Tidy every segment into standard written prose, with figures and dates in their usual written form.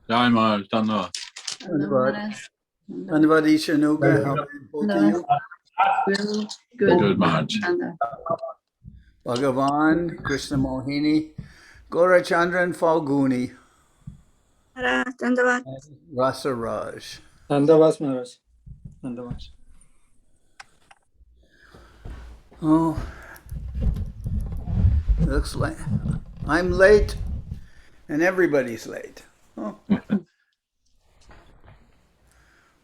Jai Maharaj, Dhanyavad. Dhanyavad Ishanuga, how are both of you? Good Maharaj. Bhagavan, Krishna Mohini, Gaurachandran Falguni, Dhanyavad. Rasa Raj. Dhanyavad Maharaj. Dhanyavad. Oh, looks like I'm late and everybody's late. Oh.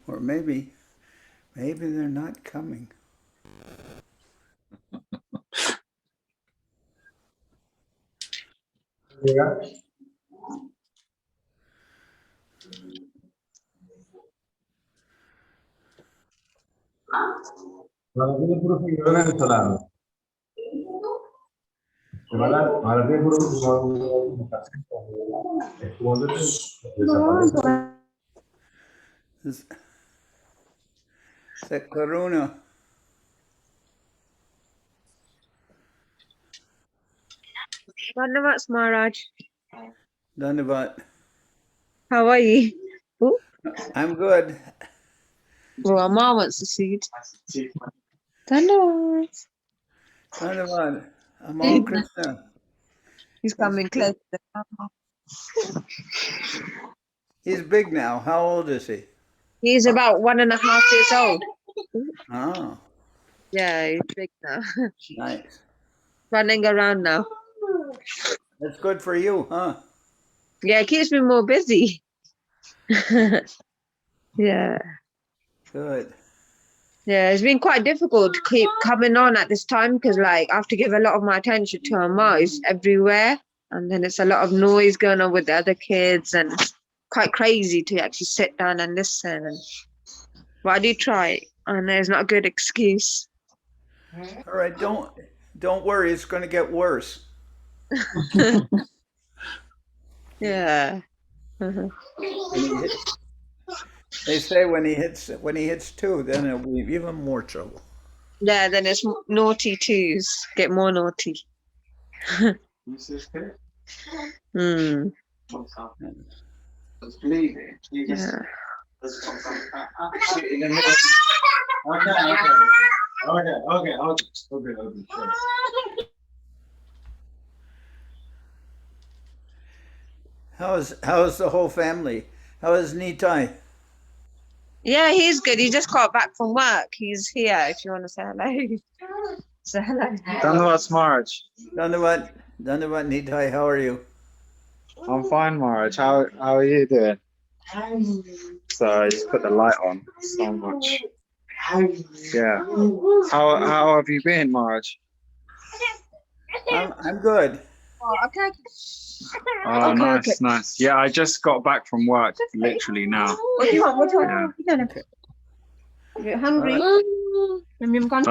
Or maybe they're not coming. Yeah. भारतीय पुरुष योगदान चला भारतीय पुरुष Is that Karuna? Dhanyavad Maharaj. Dhanyavad. How are you? Ooh. I'm good. Well, Amma wants to see it. Dhanyavad. Dhanyavad. Amal Krishna. He's coming close to the camera. He's big now. How old is he? He's about 1.5 years old. Oh, Yeah, he's big now. nice. Running around now. That's good for you, huh? Yeah, it keeps me more busy. Yeah. Good. Yeah, it's been quite difficult to keep coming on at this time because, like, I have to give a lot of my attention to Amma. It's everywhere, and then it's a lot of noise going on with the other kids, and it's quite crazy to actually sit down and listen. But I do try, and there's not a good excuse. All right, don't worry. It's going to get worse. Yeah. When they say when he hits 2, then it'll be even more trouble. Yeah, then it's naughty twos. Get more naughty. Mm. Yeah. Okay. How's the whole family? How is Nitai? Yeah, he's good. He just got back from work. He's here if you want to say hello. Say hello. Dhanyavad Maharaj. Dhanyavad Nitai, how are you? I'm fine, Maharaj. How are you doing? So I just put the light on so much. Yeah. How have you been, Maharaj? I'm good. Oh, okay. Oh, Okay, nice. Yeah, I just got back from work literally now. What do you want? Yeah. You're hungry? Dhanyavad.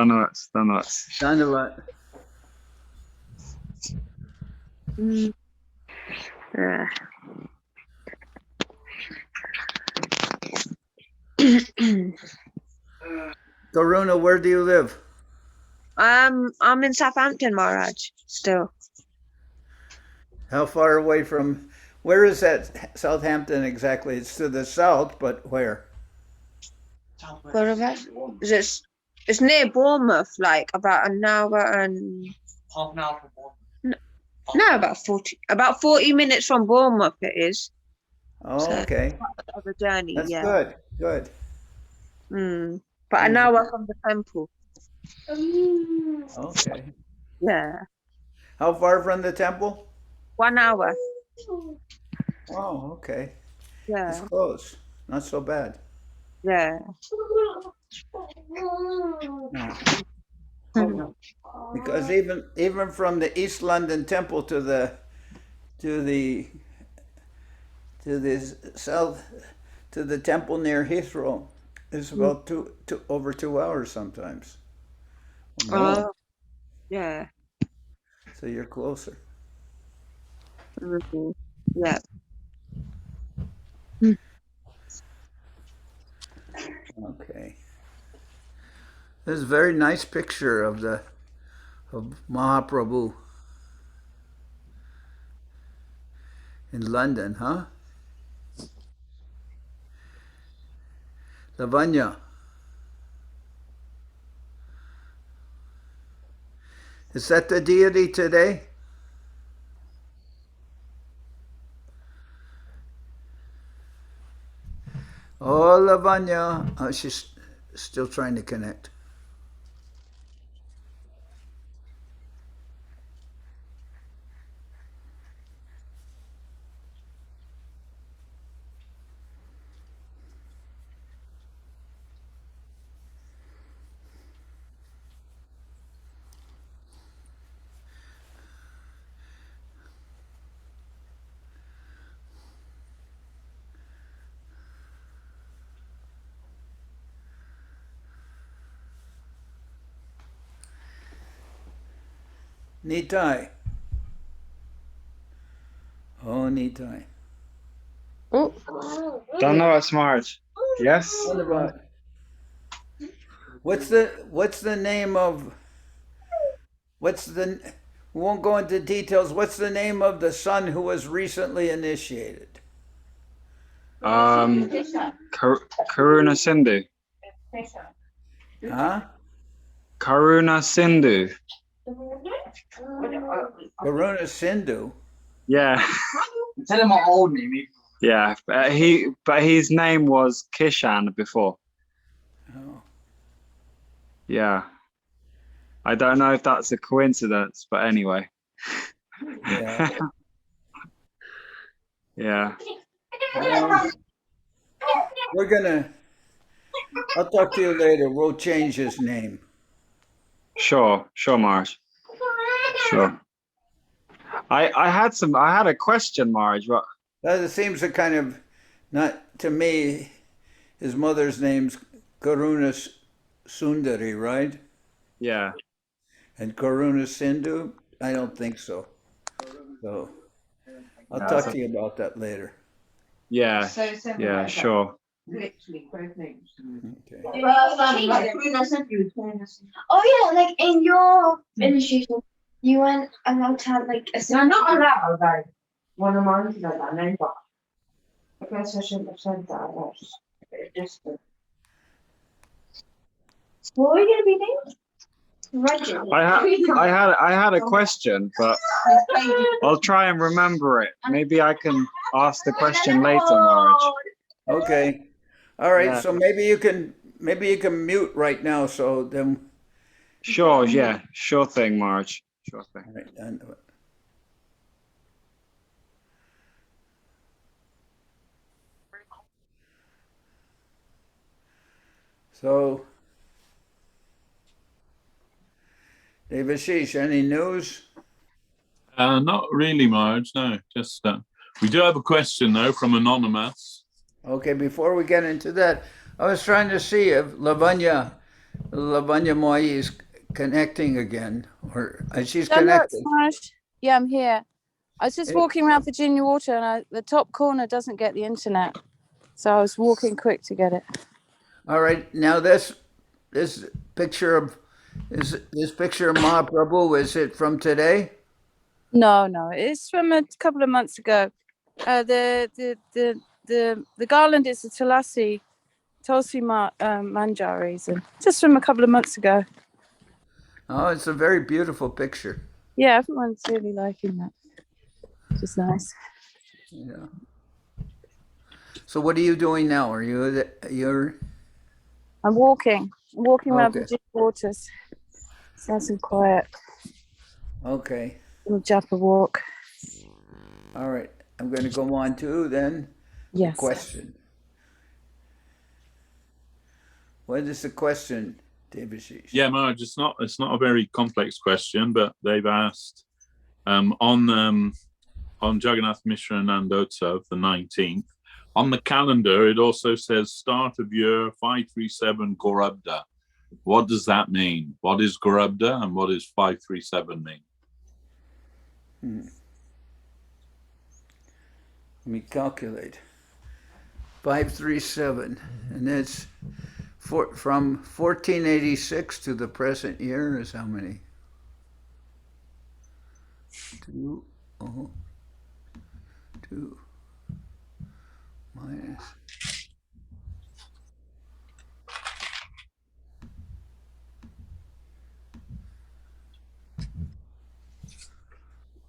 Dhanyavad. Yeah. Karuna, where do you live? I'm in Southampton, Maharaj. Still. How far away from? Where is that Southampton exactly? It's to the south, but where? Whereabouts? It's near Bournemouth, like about an hour and half an hour from Bournemouth. no, about 40 minutes from Bournemouth it is. Oh, So- okay. Of a journey, That's yeah. good. But an hour from the temple. Okay. Yeah. How far from the temple? 1 hour. Oh, okay. It's Yeah. close. Not so bad. Yeah. No. Because even from the East London Temple to the south to the temple near Heathrow is about over 2 hours sometimes. Or more. Yeah. So you're closer. Mhm. Yeah. Okay. This is a very nice picture of Mahaprabhu in London, huh? Lavanya. Is that the deity today? Oh, Lavanya. Oh, she's still trying to connect. Nitai. Oh, Nitai. Oh, Don't know what's Maharaj. Yes? What about what's the name of what's the we won't go into details. What's the name of the son who was recently initiated? Karuna Sindhu. Huh? Karuna Sindhu. Karuna Sindhu. Yeah. Tell him my old name. Yeah. But his name was Kishan before. Oh. Yeah. I don't know if that's a coincidence, but anyway. Yeah. Yeah. I'll talk to you later. We'll change his name. Sure, Maharaj. Sure. I had a question, Maharaj. But It seems to kind of not to me. His mother's name's Karuna Sundari, right? yeah. And Karuna Sindhu? I don't think so. So I'll talk to you about that later. Yeah. Yeah, sure. Literally both names. Okay. Oh yeah, like in your initiation, you weren't allowed to have like a. No, not allowed. Like one of mine said that name, but I guess I shouldn't have said that. Just. What were you gonna be named? Roger. I had a question, but I'll try and remember it. Maybe I can ask the question later, Maharaj. Okay. All right. Yeah. So maybe you can mute right now. So then. Sure. Yeah. Sure thing, Maharaj. Sure thing. All right, and, so, Devashis, any news? Not really, Maharaj. No, just we do have a question though from Anonymous. Okay, before we get into that, I was trying to see if Lavanya Moy is connecting again, or she's connected. Yeah, I'm here. I was just walking around Virginia Water, and the top corner doesn't get the internet, so I was walking quick to get it. All right, now this picture of Mahaprabhu, is it from today? No, it's from a couple of months ago. The garland is the Tulsi Manjaris, and just from a couple of months ago. Oh, it's a very beautiful picture. Yeah, everyone's really liking that, which is nice. Yeah. So what are you doing now? You're? I'm walking around Okay. Virginia Waters. It's nice and quiet. Okay. Little jumper walk. All right. I'm going to go on to then. Yes. Question. What is the question, Devashis? Yeah, Maharaj, it's not a very complex question, but they've asked on Jagannath Mishra Nandotsav, the 19th. On the calendar, it also says start of year 537 Gorabda. What does that mean? What is Gorabda and what does 537 mean? Let me calculate. 537, and that's from 1486 to the present year is how many? 2 minus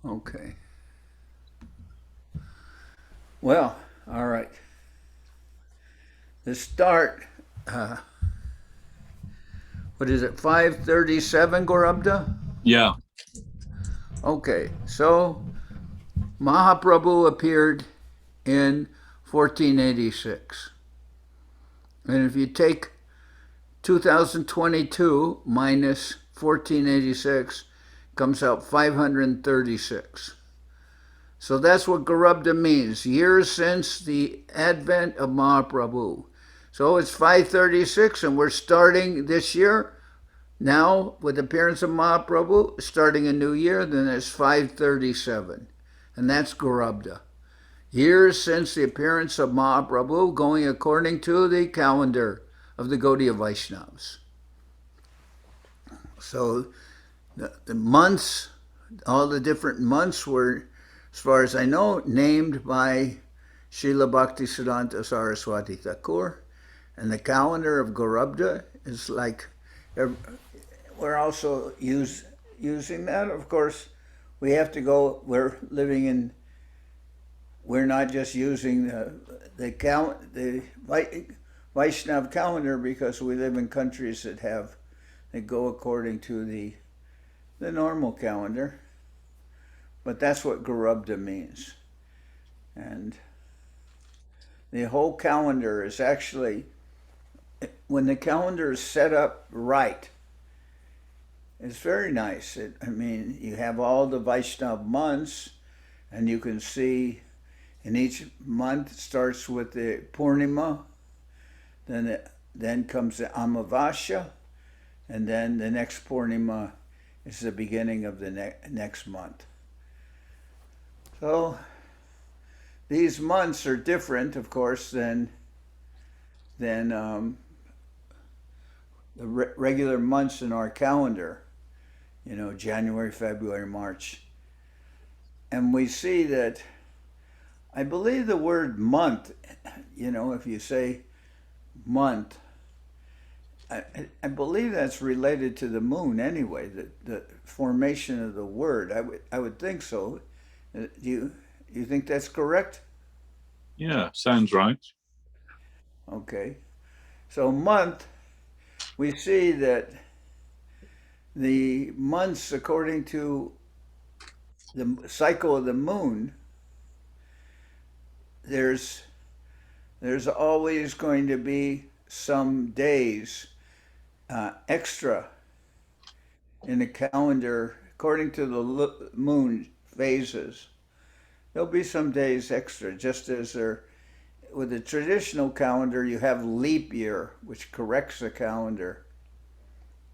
Okay. Well, all right. The start, what is it, 537 Gorabda? Yeah. Okay, so Mahaprabhu appeared in 1486. And if you take 2022 minus 1486, comes out 536. So that's what Garubda means, years since the advent of Mahaprabhu. So it's 536, and we're starting this year now with the appearance of Mahaprabhu, starting a new year, then it's 537. And that's Garubda. Years since the appearance of Mahaprabhu, going according to the calendar of the Gaudiya Vaishnavas. So the months, all the different months were, as far as I know, named by Srila Bhaktisiddhanta Saraswati Thakur. And the calendar of Garubda is like, we're also using that. Of course, we have to go, we're not just using the Vaishnav calendar because we live in countries that go according to the normal calendar. But that's what Garubda means. And the whole calendar is actually, when the calendar is set up right, it's very nice. You have all the Vaishnav months, and you can see in each month it starts with the Purnima, then comes the Amavasya, and then the next Purnima is the beginning of the next month. So these months are different, of course, than the regular months in our calendar, January, February, March. And we see that, I believe the word month, if you say month, I believe that's related to the moon anyway, the formation of the word. I would think so. Do you think that's correct? Yeah, sounds right. Okay. So month, we see that the months, according to the cycle of the moon, there's always going to be some days extra in the calendar according to the moon phases. There'll be some days extra, just as there, with the traditional calendar, you have leap year, which corrects the calendar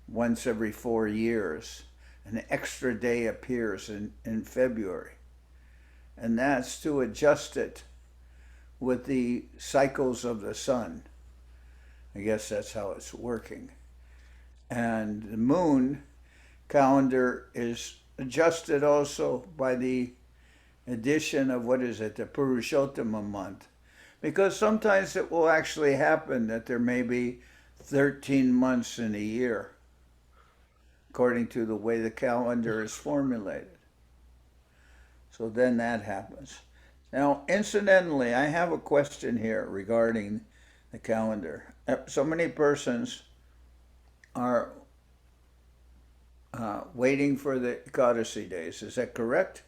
once every 4 years. An extra day appears in February. And that's to adjust it with the cycles of the sun. I guess that's how it's working. And the moon calendar is adjusted also by the addition of, the Purushottama month. Because sometimes it will actually happen that there may be 13 months in a year, according to the way the calendar is formulated. So then that happens. Now, incidentally, I have a question here regarding the calendar. So many persons are waiting for the Ekadasi days. Is that correct?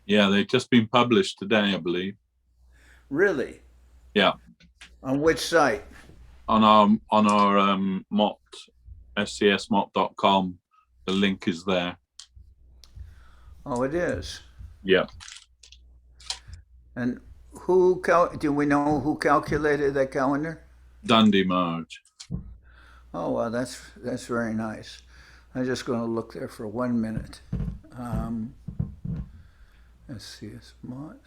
Yeah, they've just been published today, I believe. Really? Yeah. On which site? On our Mott, scsmott.com. The link is there. Oh, it is. Yeah. And do we know who calculated that calendar? Janardan Maharaj. Oh, well, that's very nice. I'm just going to look there for 1 minute. Let's see, it's Mott.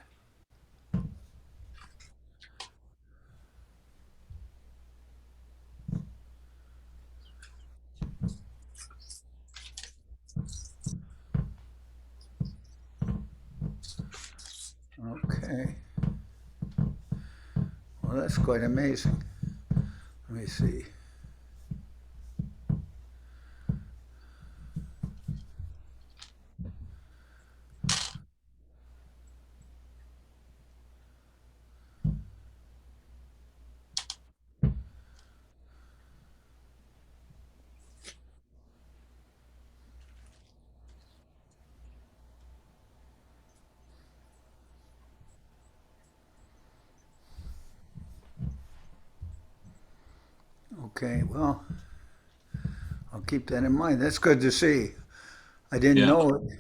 Okay. Well, that's quite amazing. Let me see. Okay, well, I'll keep that in mind. That's good to see. I didn't Yeah. know it.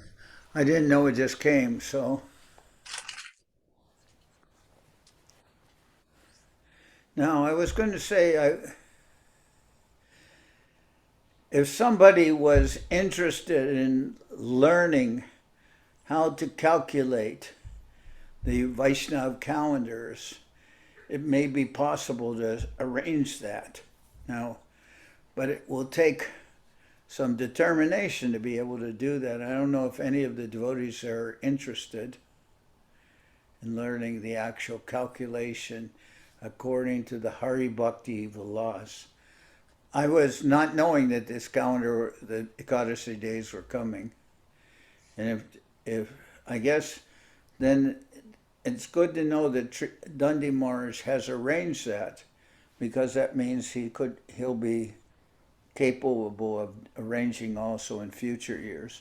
I didn't know it just came, so. Now, I was going to say, if somebody was interested in learning how to calculate the Vaishnav calendars, it may be possible to arrange that now, but it will take some determination to be able to do that. I don't know if any of the devotees are interested in learning the actual calculation according to the Hari Bhakti Vilas. I was not knowing that this calendar, the Ekadasi days were coming. And if I guess, then it's good to know that Dundee Maharaj has arranged that, because that means he'll be capable of arranging also in future years,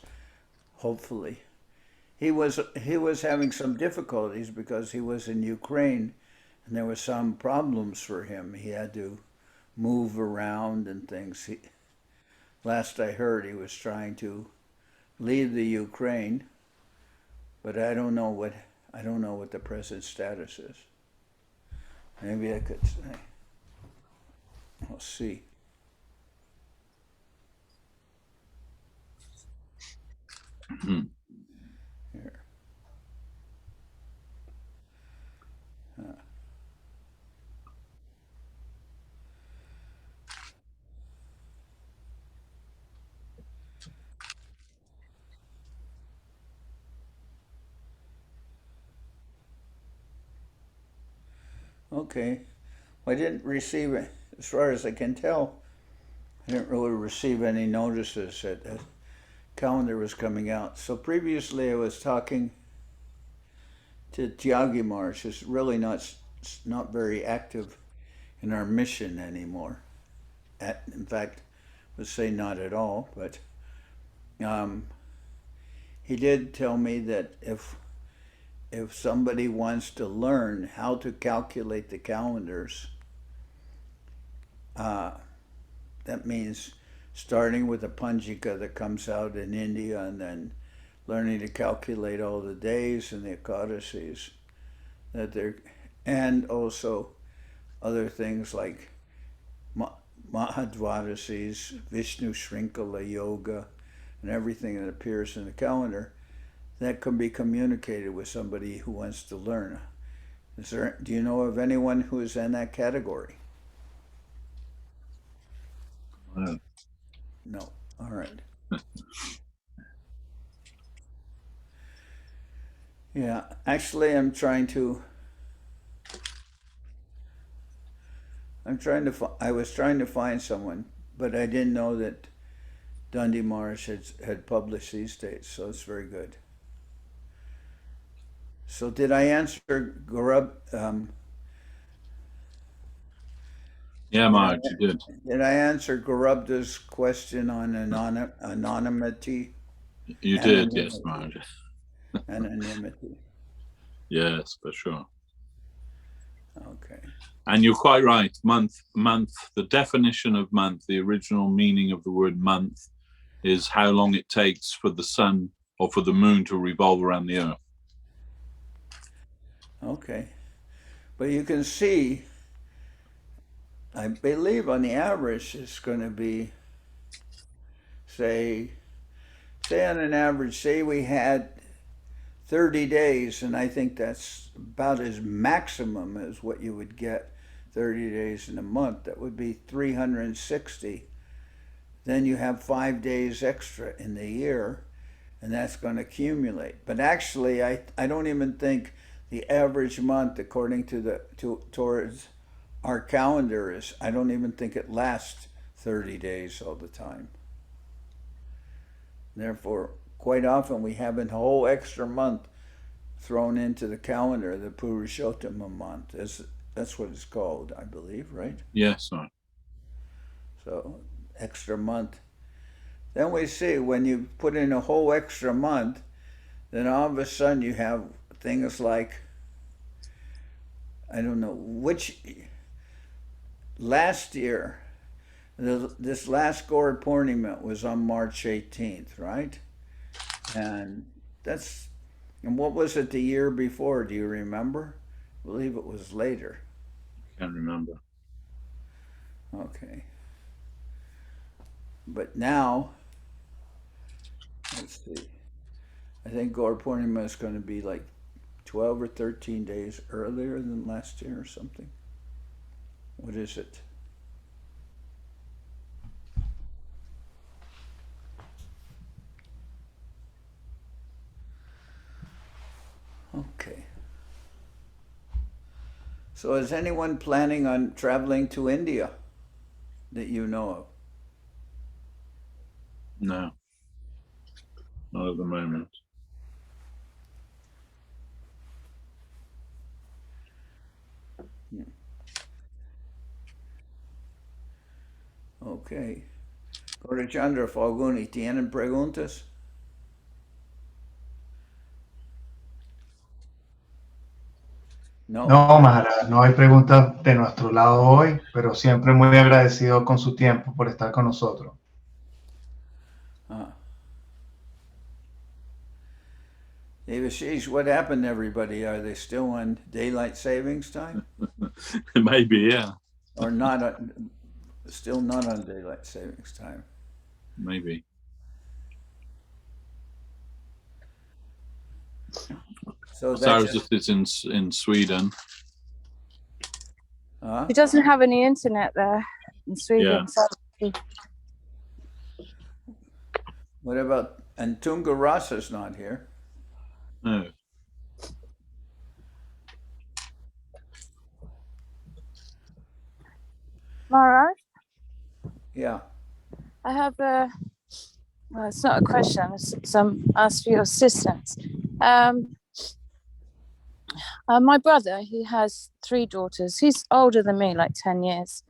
hopefully. He was having some difficulties because he was in Ukraine, and there were some problems for him. He had to move around and things. Last I heard, he was trying to leave the Ukraine, but I don't know what the present status is. Maybe I could say. We'll see. Here. Okay. I didn't receive it, as far as I can tell, I didn't really receive any notices that the calendar was coming out. So previously I was talking to Tyagi Maharaj, who's really not very active in our mission anymore. In fact, I would say not at all, but he did tell me that if somebody wants to learn how to calculate the calendars, that means starting with a Panjika that comes out in India and then learning to calculate all the days and the Ekadasis, and also other things like Mahadvadasis, Vishnu Shrinkala Yoga, and everything that appears in the calendar, that can be communicated with somebody who wants to learn. Do you know of anyone who is in that category? No. All right. Yeah, actually, I was trying to find someone, but I didn't know that Dundee Maharaj had published these dates, so it's very good. So did I answer Gaurab? Yeah, Maharaj, you did. Did I answer Gaurabda's question on anonymity? You did, yes, Maharaj. Anonymity. Yes, for sure. Okay. And you're quite right. Month, the definition of month, the original meaning of the word month is how long it takes for the sun or for the moon to revolve around the earth. Okay. But you can see, I believe on the average it's going to be, say on an average, say we had 30 days, and I think that's about as maximum as what you would get 30 days in a month. That would be 360. Then you have 5 days extra in the year, and that's going to accumulate. But actually, I don't even think the average month, according to towards our calendar, is, I don't even think it lasts 30 days all the time. Therefore, quite often we have a whole extra month thrown into the calendar, the Purushottama month. That's what it's called, I believe, right? Yes, sir. So, extra month. Then we see when you put in a whole extra month, then all of a sudden you have things like, I don't know which, last year This last Gaur Purnima was on March 18th, right? And what was it the year before? Do you remember? I believe it was later. Can't remember. Okay. But now, let's see. I think Gaur Purnima is going to be like 12 or 13 days earlier than last year or something. What is it? Okay. So is anyone planning on traveling to India that you know of? No, not at the moment. Okay. Gaurachandra Falguni, ¿tienen preguntas? No. No, Maharaj, no hay preguntas de nuestro lado hoy, pero siempre muy agradecido con su tiempo por estar con nosotros. Devashis, what happened to everybody? Are they still on daylight savings time? Maybe, yeah. Or not? Still not on daylight savings time? Maybe. So Saraswat is in Sweden. He doesn't have any internet there in Sweden. Yeah. What about, and Tunga Rasa's not here? No. Maharaj? Yeah. I have a, well, it's not a question, it's some ask for your assistance. My brother, he has 3 daughters. He's older than me, like 10 years.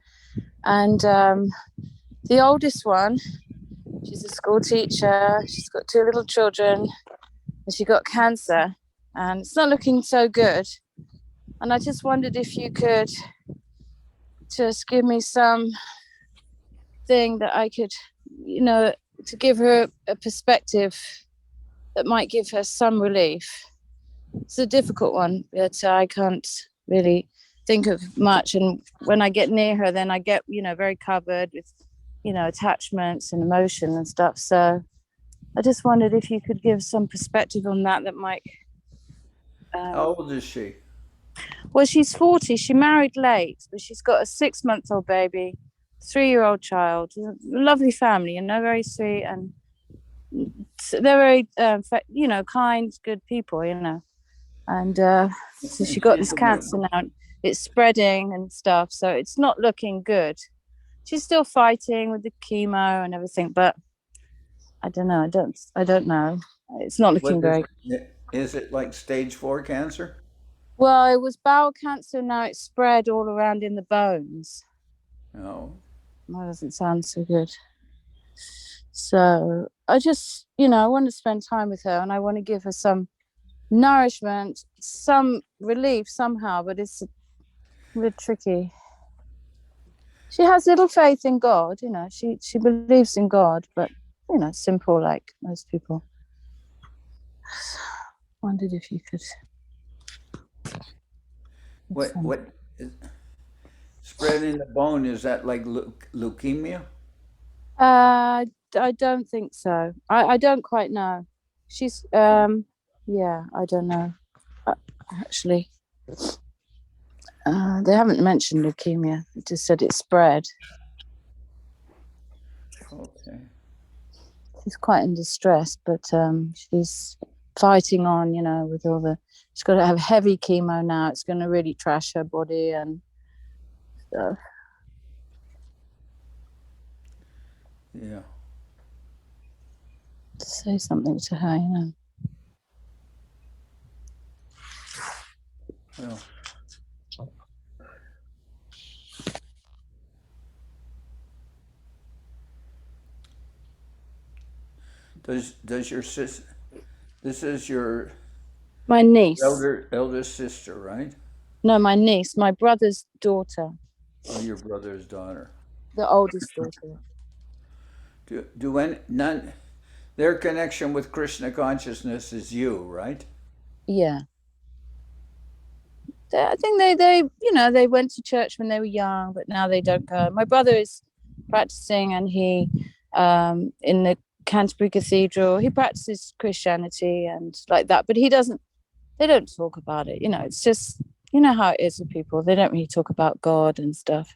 And the oldest one, she's a school teacher. She's got 2 little children. And she got cancer. And it's not looking so good. And I just wondered if you could just give me some thing that I could, to give her a perspective that might give her some relief. It's a difficult one, but I can't really think of much. And when I get near her, then I get, very covered with, attachments and emotion and stuff. So I just wondered if you could give some perspective on that might. How old is she? Well, she's 40. She married late, but she's got a 6-month-old baby, 3-year-old child, lovely family, very sweet. And they're very, kind, good people, And so she got this cancer now. It's spreading and stuff, so it's not looking good. She's still fighting with the chemo and everything, but I don't know. I don't know. It's not looking very good. Is it like stage 4 cancer? Well, it was bowel cancer. Now it's spread all around in the bones. No. That doesn't sound so good. So I just, I want to spend time with her, and I want to give her some nourishment, some relief somehow, but it's a bit tricky. She has little faith in God, she believes in God, but simple like most people. Wondered if you could. What is spread in the bone, is that like leukemia? I don't think so. I don't quite know. She's yeah, I don't know. Actually, they haven't mentioned leukemia. They just said it's spread. Okay. She's quite in distress, but she's fighting on, with all the. She's got to have heavy chemo now. It's going to really trash her body and stuff. Yeah. Say something to her, Well. Does your sister? This is your. My niece. Eldest sister, right? No, my niece, my brother's daughter. Oh, your brother's daughter. the oldest daughter. None? Their connection with Krishna consciousness is you, right? Yeah. I think they they went to church when they were young, but now they don't go. My brother is practicing, and he in the Canterbury Cathedral, he practices Christianity and like that, but they don't talk about it. It's just, how it is with people. They don't really talk about God and stuff.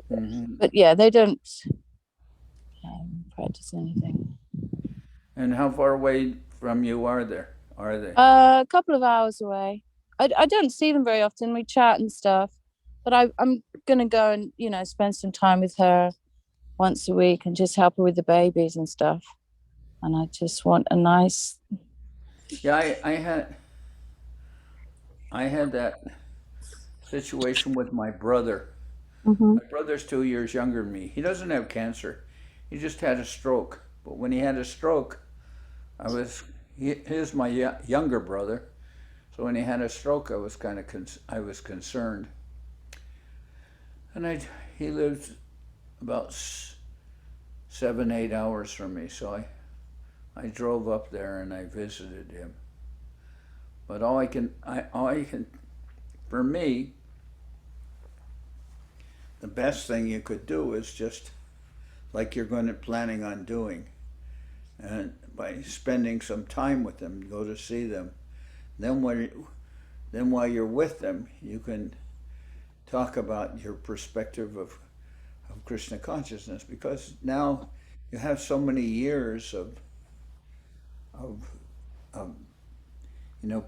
Mm-hmm. But yeah, they don't practice anything. And how far away from you are they? A couple of hours away. I don't see them very often. We chat and stuff, but I'm gonna go and spend some time with her once a week and just help her with the babies and stuff. And I just want a nice. Yeah, I had that situation with my brother. Mm-hmm. My brother's 2 years younger than me. He doesn't have cancer. He just had a stroke. But when he had a stroke, he's my younger brother. So when he had a stroke, I was I was concerned. And he lived about 7-8 hours from me. So I drove up there and I visited him. But for me, the best thing you could do is just like you're planning on doing, and by spending some time with them, go to see them. Then while you're with them, you can talk about your perspective of Krishna consciousness, because now you have so many years of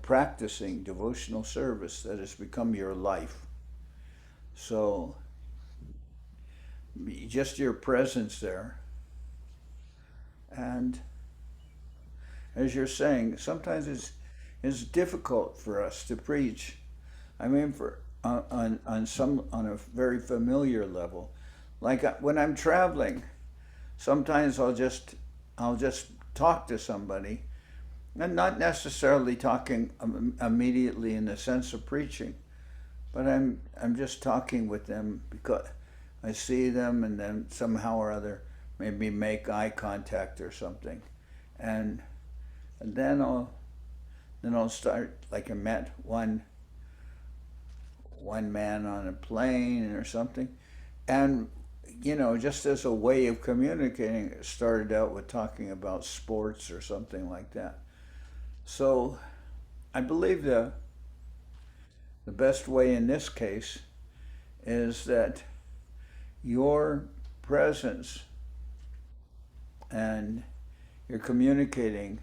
practicing devotional service that has become your life. So just your presence there, and as you're saying, sometimes it's difficult for us to preach. I mean, on a very familiar level, like when I'm traveling, sometimes I'll just talk to somebody, and not necessarily talking immediately in the sense of preaching, but I'm just talking with them because I see them, and then somehow or other maybe make eye contact or something, and then I'll start, like I met one man on a plane or something, and just as a way of communicating, it started out with talking about sports or something like that. So I believe the best way in this case is that your presence and you're communicating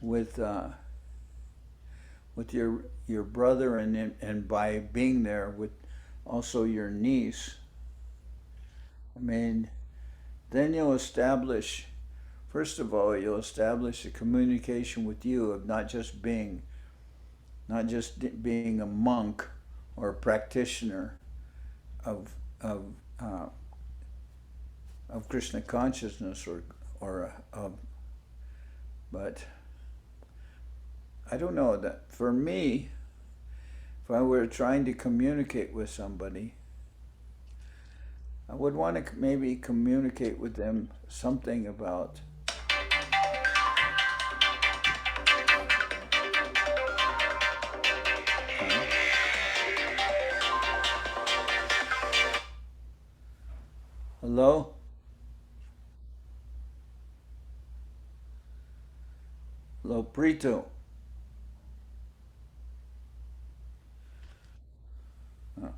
with your brother, and by being there with also your niece. I mean, then first of all, you'll establish a communication with you of not just being a monk or a practitioner of Krishna consciousness, but I don't know, that for me, if I were trying to communicate with somebody, I would want to maybe communicate with them something about hello? Hello, Prito. Oh.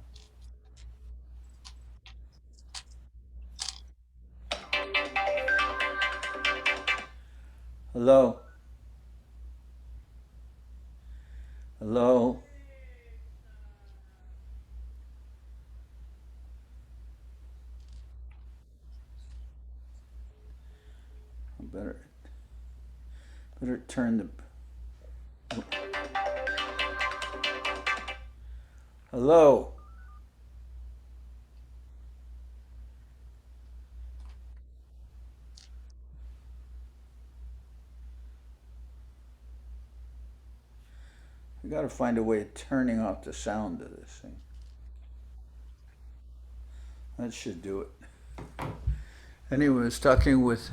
Hello? Hello? I better turn the... Hello? We got to find a way of turning off the sound of this thing. That should do it. Anyway, I was talking with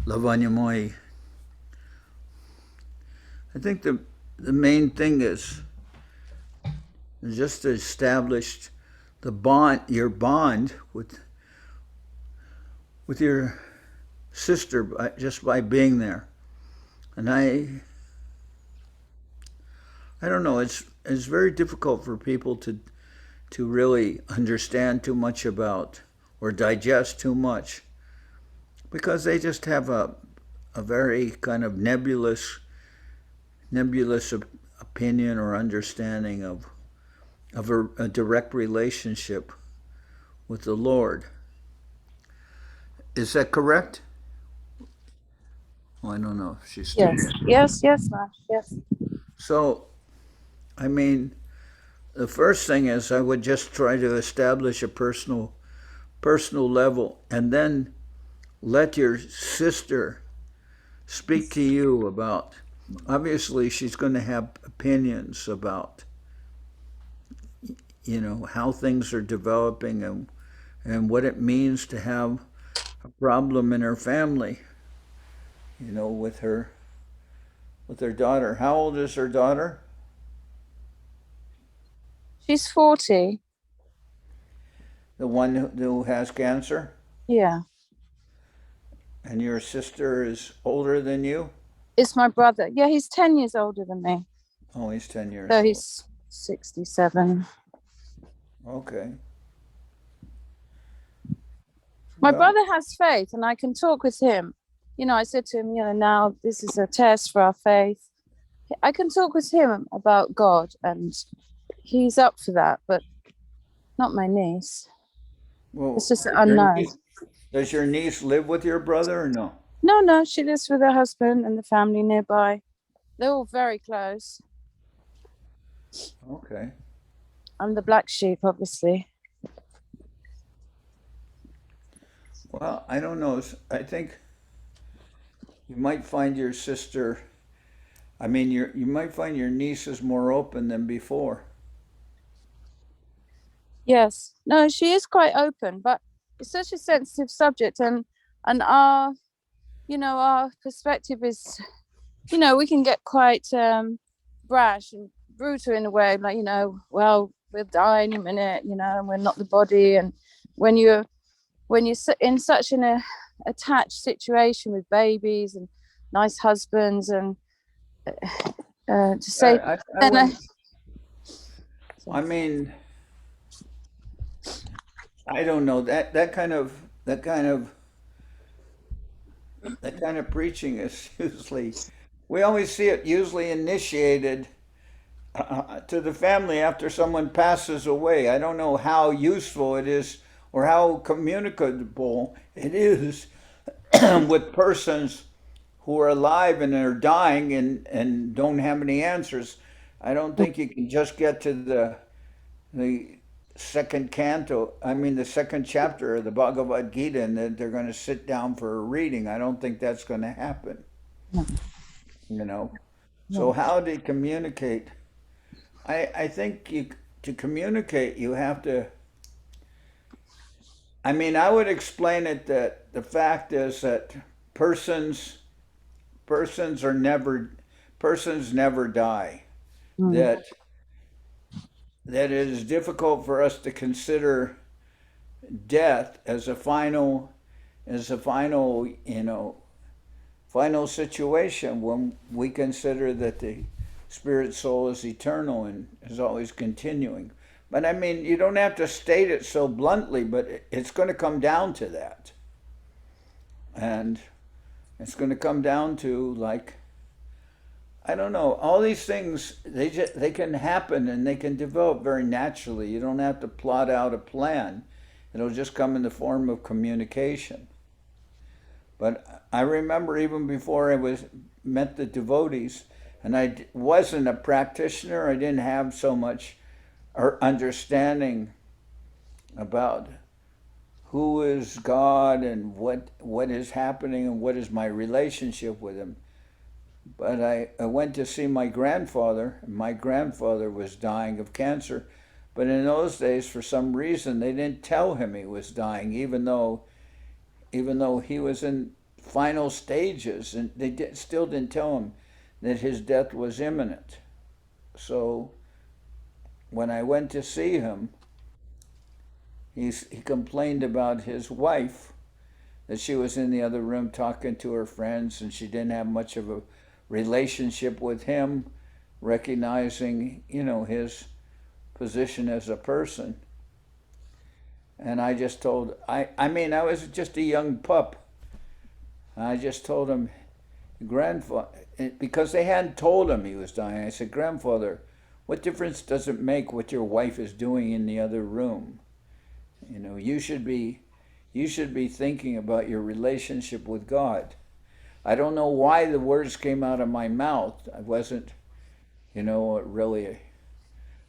Lavanyamoy. I think the main thing is just to establish the bond, your bond with your sister just by being there. And I don't know. It's very difficult for people to really understand too much about or digest too much, because they just have a very kind of nebulous opinion or understanding of a direct relationship with the Lord. Is that correct? Well, I don't know if she's still Yes, Maharaj, yes. So, I mean, the first thing is I would just try to establish a personal level, and then let your sister speak to you about, obviously she's going to have opinions about, how things are developing and what it means to have a problem in her family, with her daughter. How old is her daughter? She's 40. The one who has cancer? Yeah. And your sister is older than you? It's my brother. Yeah, he's 10 years older than me. Oh, he's 10 years So old. he's 67. Okay. My brother has faith, and I can talk with him. I said to him, now this is a test for our faith. I can talk with him about God, and he's up for that, but not my niece. Well, it's just unknown. Does your niece live with your brother or no? No, she lives with her husband and the family nearby. They're all very close. Okay. I'm the black sheep, obviously. Well, I don't know. I think you might find your sister, you might find your niece is more open than before. Yes. No, she is quite open, but it's such a sensitive subject, and our our perspective is, we can get quite brash and brutal in a way, like, well, we'll die in a minute, and we're not the body. And when you're in such an attached situation with babies and nice husbands, and to say, I don't know, that kind of preaching is usually, we always see it usually initiated to the family after someone passes away. I don't know how useful it is or how communicable it is with persons who are alive and are dying and don't have any answers. I don't think you can just get to the second canto, the second chapter of the Bhagavad Gita, and that they're going to sit down for a reading. I don't think that's going to happen. No. So how do you communicate? I think to communicate, you have to, I would explain it that the fact is that persons never die. That it is difficult for us to consider death as a final situation when we consider that the spirit soul is eternal and is always continuing. But you don't have to state it so bluntly, but it's going to come down to that. And it's going to come down to, like, I don't know, all these things, they can happen and they can develop very naturally. You don't have to plot out a plan. It'll just come in the form of communication. But I remember even before I met the devotees, and I wasn't a practitioner, I didn't have so much understanding about who is God and what is happening and what is my relationship with him. But I went to see my grandfather, and my grandfather was dying of cancer But in those days, for some reason, they didn't tell him he was dying, even though he was in final stages, and they still didn't tell him that his death was imminent. So when I went to see him, he complained about his wife, that she was in the other room talking to her friends, and she didn't have much of a relationship with him, recognizing, his position as a person. And I just told, I was just a young pup. I just told him, grandfather, because they hadn't told him he was dying. I said, grandfather, what difference does it make what your wife is doing in the other room? You should be thinking about your relationship with God. I don't know why the words came out of my mouth. I wasn't, really,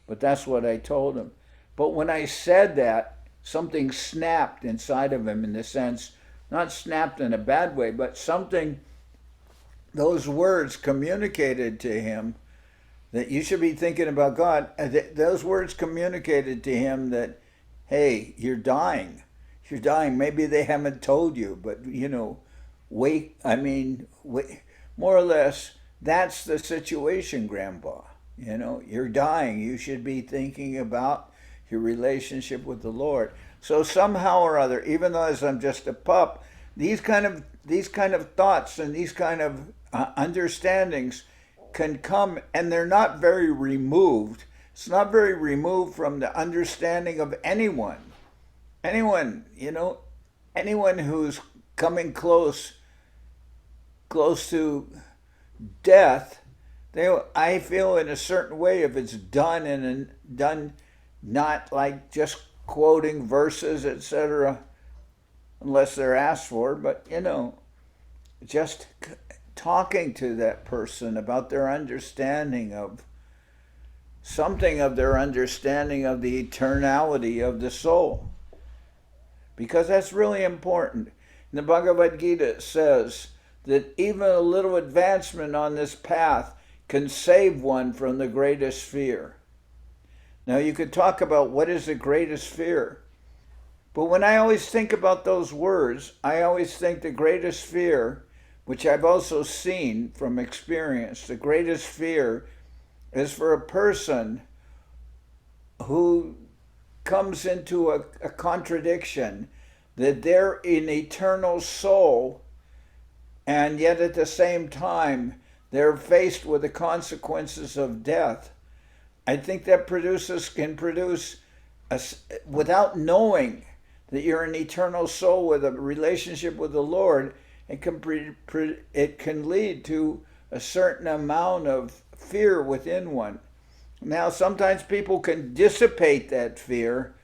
but that's what I told him. But when I said that, something snapped inside of him, in the sense, not snapped in a bad way, but those words communicated to him that you should be thinking about God. Those words communicated to him that, hey, you're dying. You're dying. Maybe they haven't told you, but, wait, more or less, that's the situation, Grandpa. You're dying. You should be thinking about your relationship with the Lord. So somehow or other, even though as I'm just a pup, these kind of thoughts and these kind of understandings can come, and they're not very removed. It's not very removed from the understanding of anyone. Anyone who's coming close to death, I feel in a certain way, if it's done not like just quoting verses, etc., unless they're asked for, but just talking to that person about their understanding of something, of their understanding of the eternality of the soul, because that's really important. In the Bhagavad Gita, it says that even a little advancement on this path can save one from the greatest fear. Now, you could talk about what is the greatest fear, but when I always think about those words, I always think the greatest fear, which I've also seen from experience, the greatest fear is for a person who comes into a contradiction, that they're an eternal soul, and yet at the same time, they're faced with the consequences of death. I think that can produce, without knowing that you're an eternal soul with a relationship with the Lord, it can lead to a certain amount of fear within one. Now, sometimes people can dissipate that fear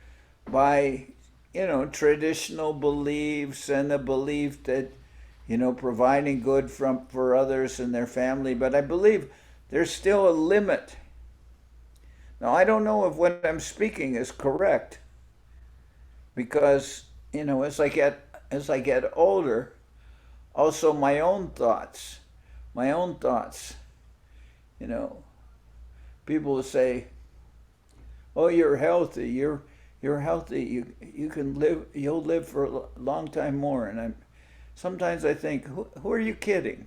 by, traditional beliefs and the belief that, providing good for others and their family. But I believe there's still a limit. Now, I don't know if what I'm speaking is correct, because, as I get older, also my own thoughts, people will say, oh, you're healthy, you're healthy, you can live, you'll live for a long time more. And sometimes I think, who are you kidding?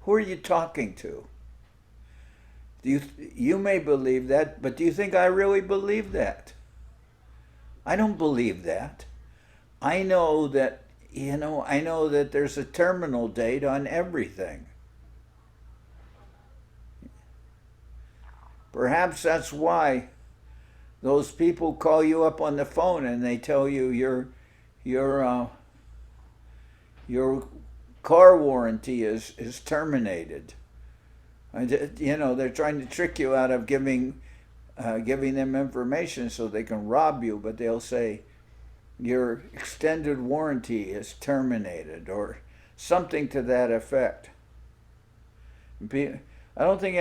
Who are you talking to? You may believe that, but do you think I really believe that? I don't believe that. I know that there's a terminal date on everything. Perhaps that's why those people call you up on the phone and they tell you your car warranty is terminated. They're trying to trick you out of giving them information so they can rob you, but they'll say your extended warranty is terminated or something to that effect. I don't think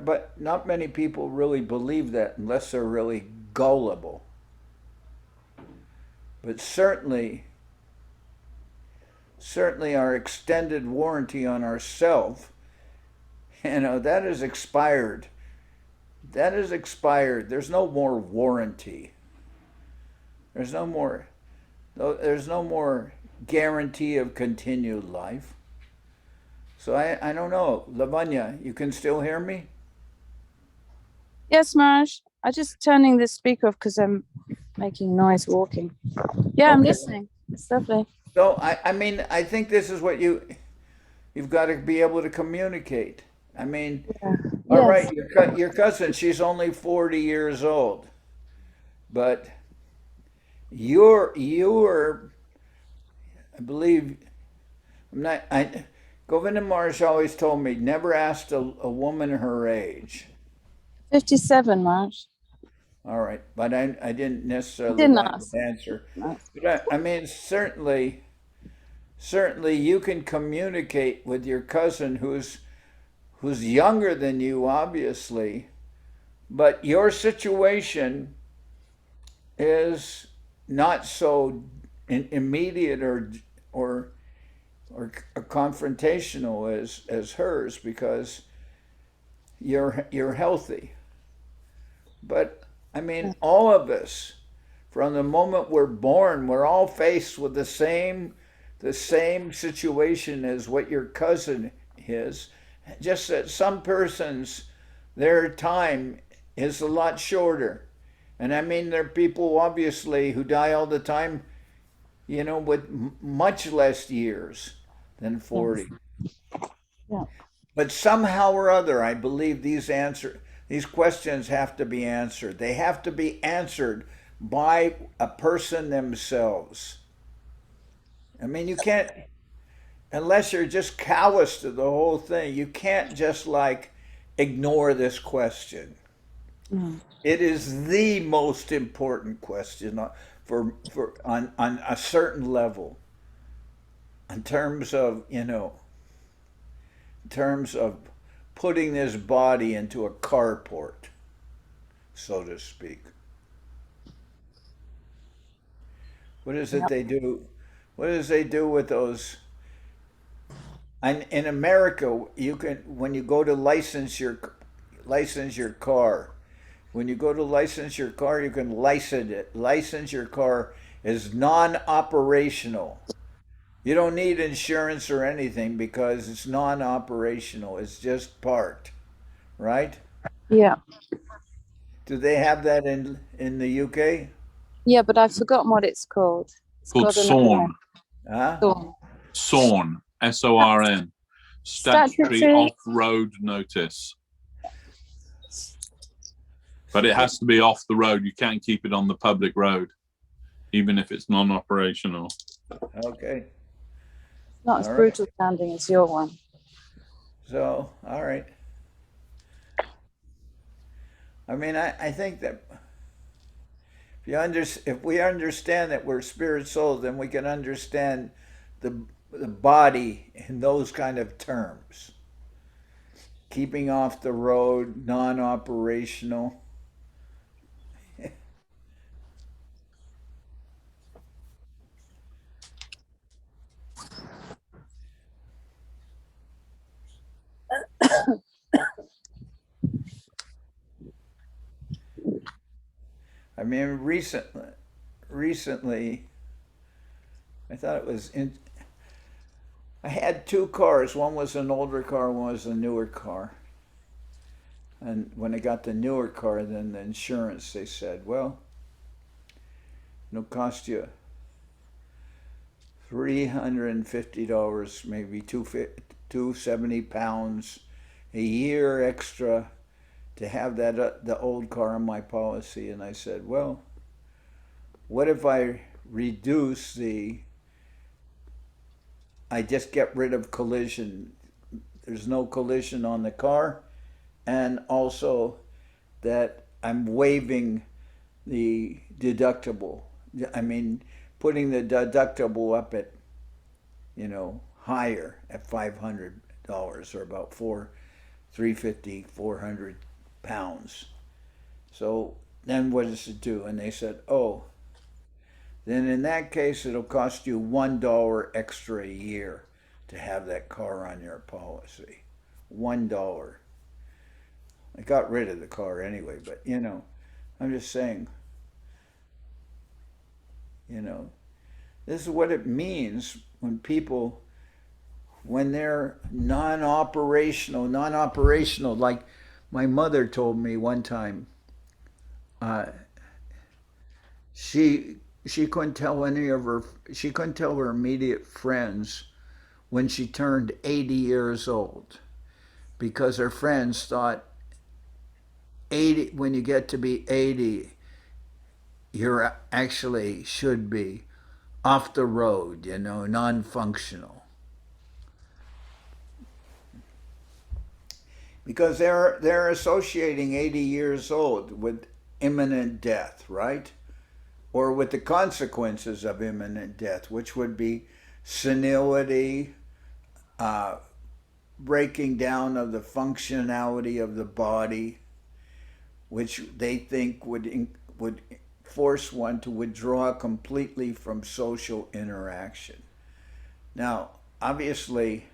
but not many people really believe that unless they're really gullible. But certainly our extended warranty on ourselves, that is expired That is expired. There's no more warranty. There's no more. There's no more guarantee of continued life. So I don't know. Lavanya, you can still hear me? Yes, Maharaj. I just turning the speaker off because I'm making noise walking. Yeah, I'm Okay. listening. It's lovely. So I mean, I think this is what you've got to be able to communicate. I mean, Yeah. all Yes. right, your cousin, she's only 40 years old, but you're, I believe, Govinda Maharaj always told me never asked a woman her age. 57, Maharaj. All right, but I didn't necessarily Didn't want ask. to answer. No. But I mean, certainly you can communicate with your cousin who's younger than you, obviously, but your situation is not so immediate or confrontational as hers because you're healthy. But I mean, all of us, from the moment we're born, we're all faced with the same situation as what your cousin is. Just that some persons, their time is a lot shorter. And I mean, there are people obviously who die all the time, you know, with much less years than 40. Yeah. But somehow or other, I believe these questions have to be answered. They have to be answered by a person themselves. I mean, you can't, unless you're just callous to the whole thing, you can't just like ignore this question. Mm. It is the most important question on a certain level in terms of, you know, in terms of putting this body into a carport, so to speak. What is it they do? What does they do with those? And in America, you can, when you go to license your car, when you go to license your car, you can license your car as non-operational. You don't need insurance or anything because it's non-operational. It's just parked, right? Yeah. Do they have that in the UK? Yeah, but I've forgotten what it's called. It's Called got another SORN. name. Huh? Thorn. SORN. SORN. Statutory Statutory. off-road notice. But it has to be off the road. You can't keep it on the public road, even if it's non-operational. Okay. Not as All right. brutal sounding as your one. So, all right. I mean, I think that if we understand that we're spirit souls, then we can understand the body in those kind of terms. Keeping off the road, non-operational. I mean, recently, I thought it was I had two cars. One was an older car, one was a newer car. And when I got the newer car, then the insurance, they said, well, it'll cost you $350, maybe £270 a year extra to have that the old car on my policy. And I said, well, what if I reduce I just get rid of collision. There's no collision on the car, and also that I'm waiving the deductible. I mean, putting the deductible up at, you know, higher at $500 or about 350, 400 pounds. So then what does it do? And they said, oh, then in that case, it'll cost you $1 extra a year to have that car on your policy. $1. I got rid of the car anyway, but I'm just saying, this is what it means when people, when they're non-operational, like my mother told me one time, uh, she couldn't tell she couldn't tell her immediate friends when she turned 80 years old because her friends thought 80, when you get to be 80, you're actually should be off the road, non-functional. Because they're associating 80 years old with imminent death, right? Or with the consequences of imminent death, which would be senility, breaking down of the functionality of the body, which they think would force one to withdraw completely from social interaction. Now, obviously,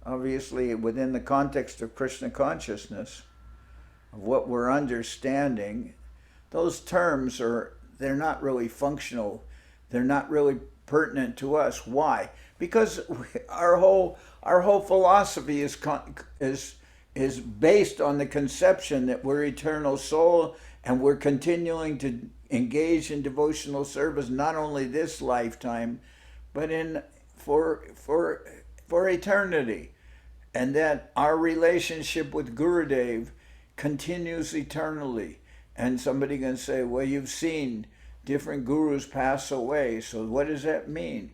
within the context of Krishna consciousness, of what we're understanding, those terms they're not really functional. They're not really pertinent to us. Why? Because our whole philosophy is based on the conception that we're eternal soul and we're continuing to engage in devotional service not only this lifetime, but for eternity, and that our relationship with Gurudev continues eternally. And somebody can say, well, you've seen different gurus pass away, so what does that mean?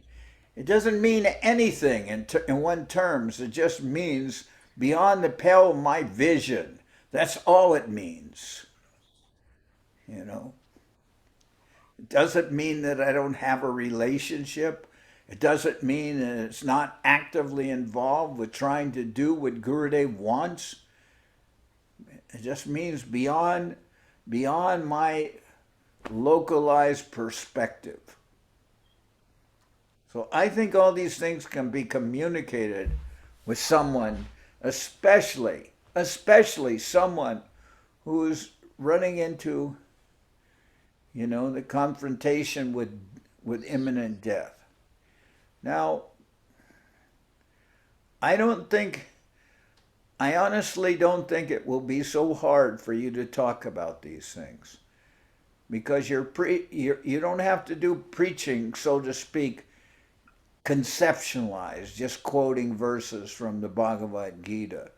It doesn't mean anything in one terms. It just means beyond the pale of my vision. That's all it means. It doesn't mean that I don't have a relationship. It doesn't mean that it's not actively involved with trying to do what Gurudev wants. It just means beyond my localized perspective. So I think all these things can be communicated with someone, especially someone who's running into, the confrontation with imminent death. Now, I honestly don't think it will be so hard for you to talk about these things, because you don't have to do preaching, so to speak, conceptualized, just quoting verses from the Bhagavad Gita.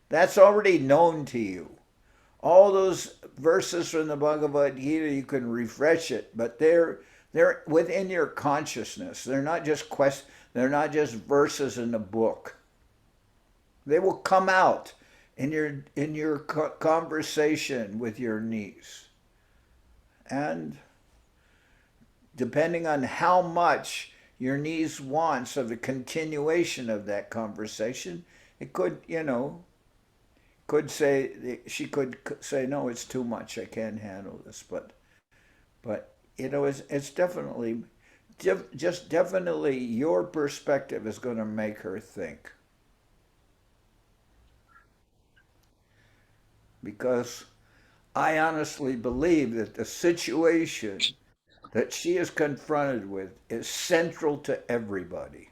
That's already known to you. All those verses from the Bhagavad Gita, you can refresh it, but they're within your consciousness. They're not just verses in a book. They will come out in your conversation with your niece. And depending on how much your niece wants of the continuation of that conversation, it could, she could say, no, it's too much. I can't handle this. But it's definitely, just definitely your perspective is going to make her think. Because I honestly believe that the situation that she is confronted with is central to everybody.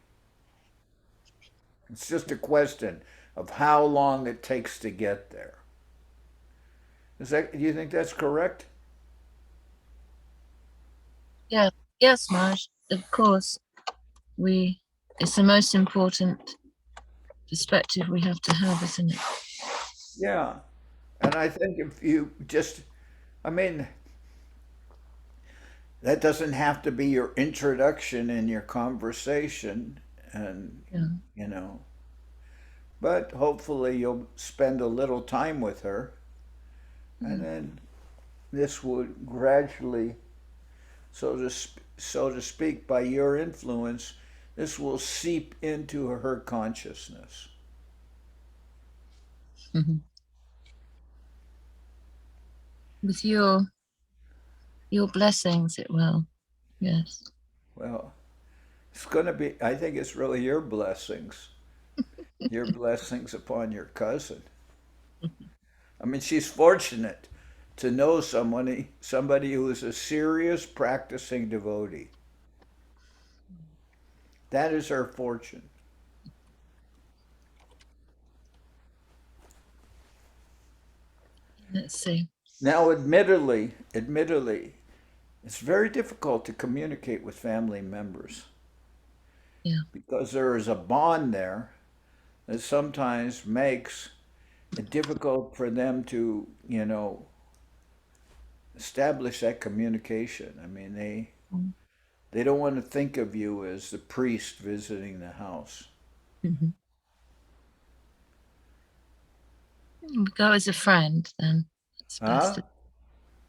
It's just a question of how long it takes to get there. Do you think that's correct? Yeah, yes, Maharaj, of course. It's the most important perspective we have to have, isn't it? Yeah. And I think if you that doesn't have to be your introduction in your conversation, and but hopefully you'll spend a little time with her, and then this would gradually, so to speak, by your influence, this will seep into her consciousness. Mm-hmm. With your blessings, it will. Yes. Well, it's going to be, I think it's really your blessings. Your blessings upon your cousin. I mean, she's fortunate to know somebody who is a serious practicing devotee. That is her fortune. Let's see. Now, admittedly, it's very difficult to communicate with family members. Yeah. Because there is a bond there that sometimes makes it difficult for them to, establish that communication. I mean, they don't want to think of you as the priest visiting the house. Mm-hmm. You go as a friend, then. That's best.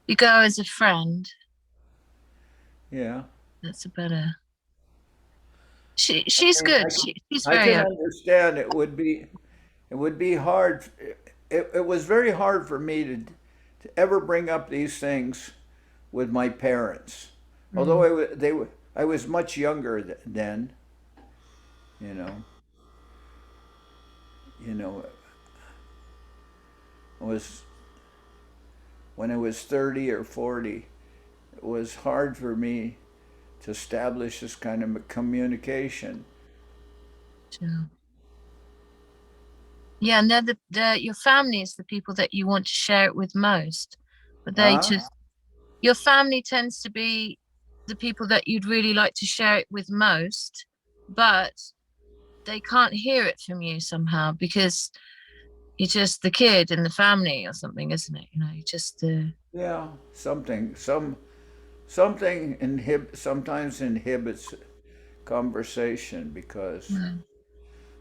You go as a friend. Yeah. That's a better. She's good. She's I very. can understand it would be hard. It was very hard for me to ever bring up these things with my parents. Mm. Although I was much younger then. When I was 30 or 40, it was hard for me to establish this kind of communication. Sure. Yeah, and your family is the people that you want to share it with most, but your family tends to be the people that you'd really like to share it with most, but they can't hear it from you somehow because you're just the kid in the family or something, isn't it? You just yeah, something sometimes inhibits conversation because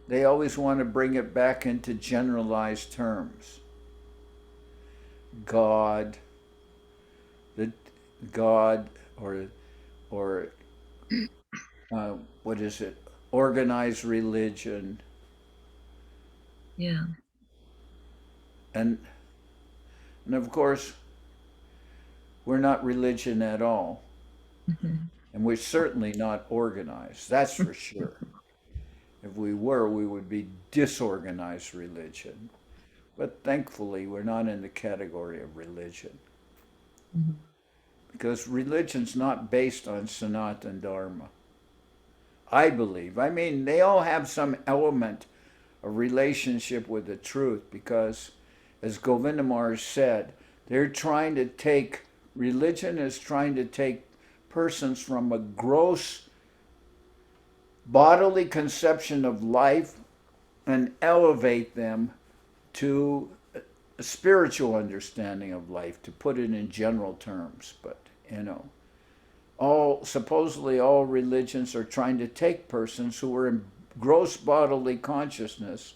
they always want to bring it back into generalized terms. God or what is it? Organized religion. Yeah. And of course, we're not religion at all. Mm-hmm. And we're certainly not organized. That's for sure. If we were, we would be disorganized religion. But thankfully, we're not in the category of religion. Mm-hmm. Because religion's not based on Sanatana Dharma. I believe. I mean, they all have some element of relationship with the truth because, as Govinda Maharaj said, religion is trying to take persons from a gross bodily conception of life and elevate them to a spiritual understanding of life, to put it in general terms. But, supposedly all religions are trying to take persons who are in gross bodily consciousness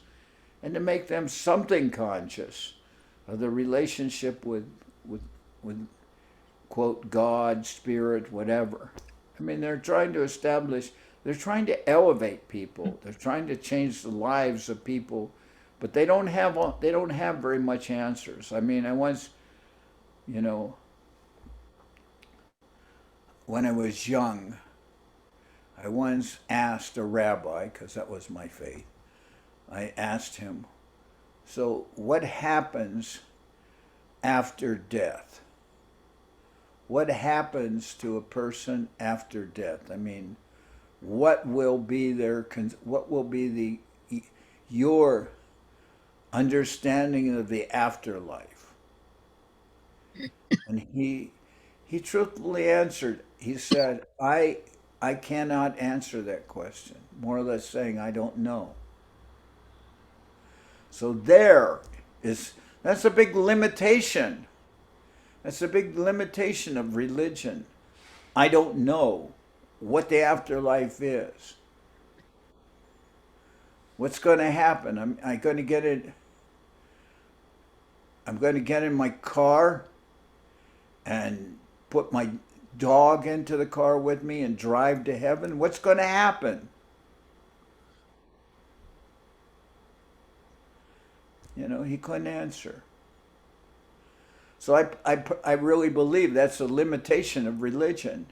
and to make them something conscious of the relationship with quote, God, spirit, whatever. I mean, they're trying to elevate people. They're trying to change the lives of people, but they don't have very much answers. I mean, I once, when I was young, I once asked a rabbi, because that was my faith, I asked him, so what happens after death? What happens to a person after death? I mean, what will be your understanding of the afterlife? And he truthfully answered. He said, I cannot answer that question, more or less saying, I don't know. So that's a big limitation. That's a big limitation of religion. I don't know what the afterlife is. What's going to happen? I'm going to get in my car and put my dog into the car with me and drive to heaven. What's going to happen? He couldn't answer. So I really believe that's a limitation of religion.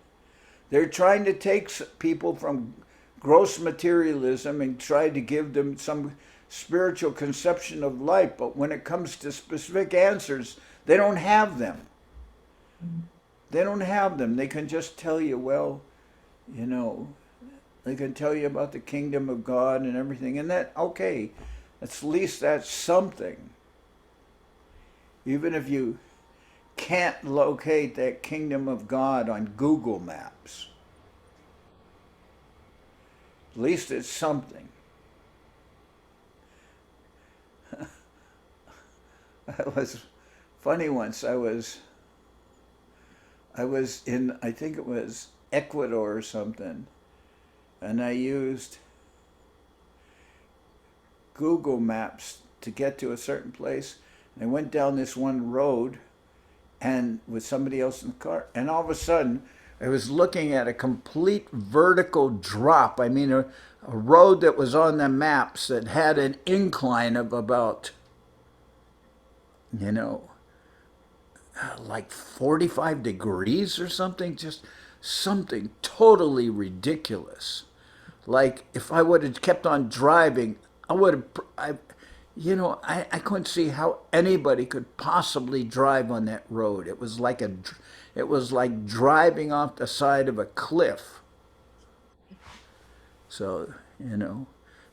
They're trying to take people from gross materialism and try to give them some spiritual conception of life, but when it comes to specific answers, they don't have them. They don't have them. They can just tell you, well, you know, they can tell you about the kingdom of God and everything, and that, okay, at least that's something. Even if you can't locate that kingdom of God on Google Maps, at least it's something. It was funny once. I was in, I think it was Ecuador or something, and I used Google Maps to get to a certain place. I went down this one road and with somebody else in the car, and all of a sudden I was looking at a complete vertical drop. I mean, a road that was on the maps that had an incline of about, you know, like 45 degrees or something, just something totally ridiculous. Like if I would have kept on driving, I would have, I couldn't see how anybody could possibly drive on that road. It was like driving off the side of a cliff. So, you know,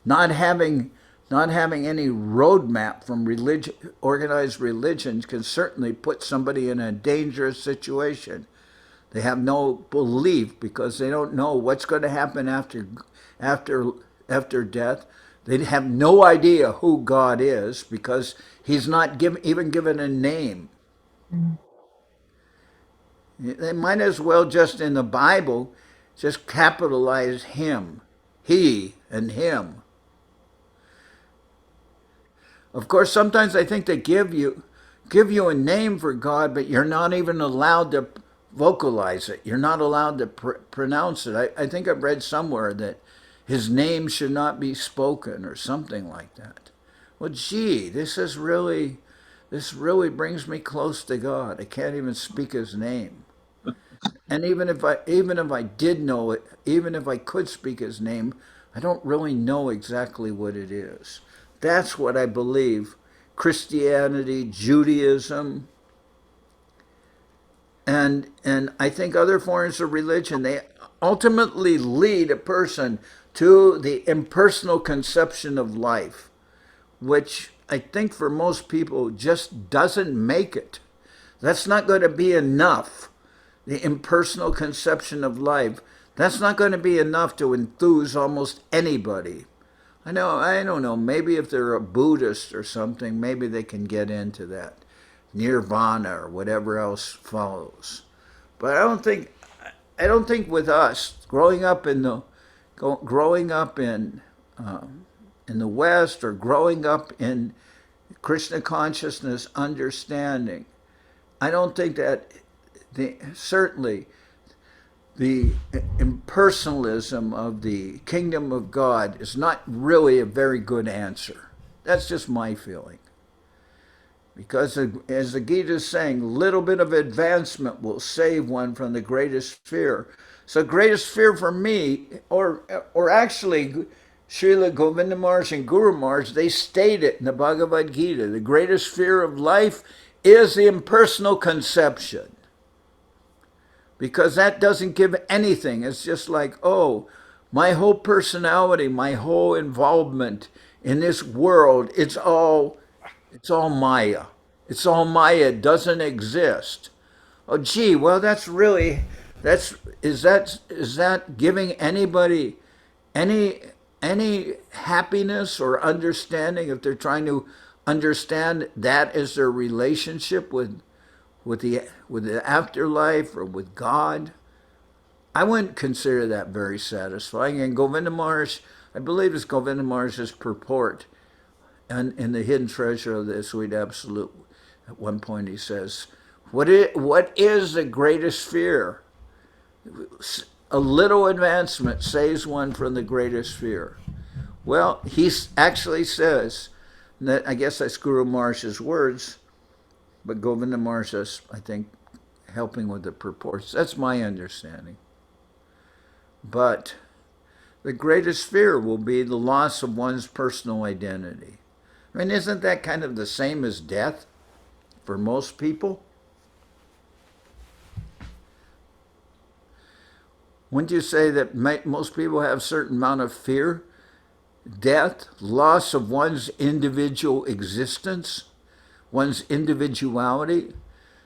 not having any roadmap from religion, organized religions can certainly put somebody in a dangerous situation. They have no belief because they don't know what's going to happen after death. They have no idea who God is because he's not even given a name. They might as well just in the Bible just capitalize him, he and him. Of course, sometimes I think they give you a name for God, but you're not even allowed to vocalize it. You're not allowed to pronounce it. I think I've read somewhere that his name should not be spoken or something like that. Well, gee, this really brings me close to God. I can't even speak his name. And even if I did know it, even if I could speak his name, I don't really know exactly what it is. That's what I believe. Christianity, Judaism, and I think other forms of religion, they ultimately lead a person to the impersonal conception of life, which I think for most people just doesn't make it. That's not going to be enough. The impersonal conception of life, that's not going to be enough to enthuse almost anybody. I don't know, maybe if they're a Buddhist or something, maybe they can get into that. Nirvana or whatever else follows. But I don't think with us, growing up in the West or growing up in Krishna consciousness understanding, I don't think that certainly the impersonalism of the kingdom of God is not really a very good answer. That's just my feeling. Because as the Gita is saying, a little bit of advancement will save one from the greatest fear. So greatest fear for me, or actually Srila Govinda Maharaj and Guru Maharaj, they state it in the Bhagavad Gita. The greatest fear of life is the impersonal conception. Because that doesn't give anything. It's just like, oh, my whole personality, my whole involvement in this world, it's all Maya. It's all Maya. It doesn't exist. Oh, gee, well, is that giving anybody any happiness or understanding if they're trying to understand that as their relationship with the afterlife or with God? I wouldn't consider that very satisfying. And Govinda Maharaj, I believe it's Govinda Maharaj's purport, and in the hidden treasure of the Sweet Absolute, at one point he says, what is the greatest fear? A little advancement saves one from the greatest fear. Well, he actually says, that, I guess that's Guru Maharaj's words, but Govinda Maharaj is, I think, helping with the purports. That's my understanding. But the greatest fear will be the loss of one's personal identity. I mean, isn't that kind of the same as death for most people? Wouldn't you say that most people have a certain amount of fear? Death, loss of one's individual existence, one's individuality.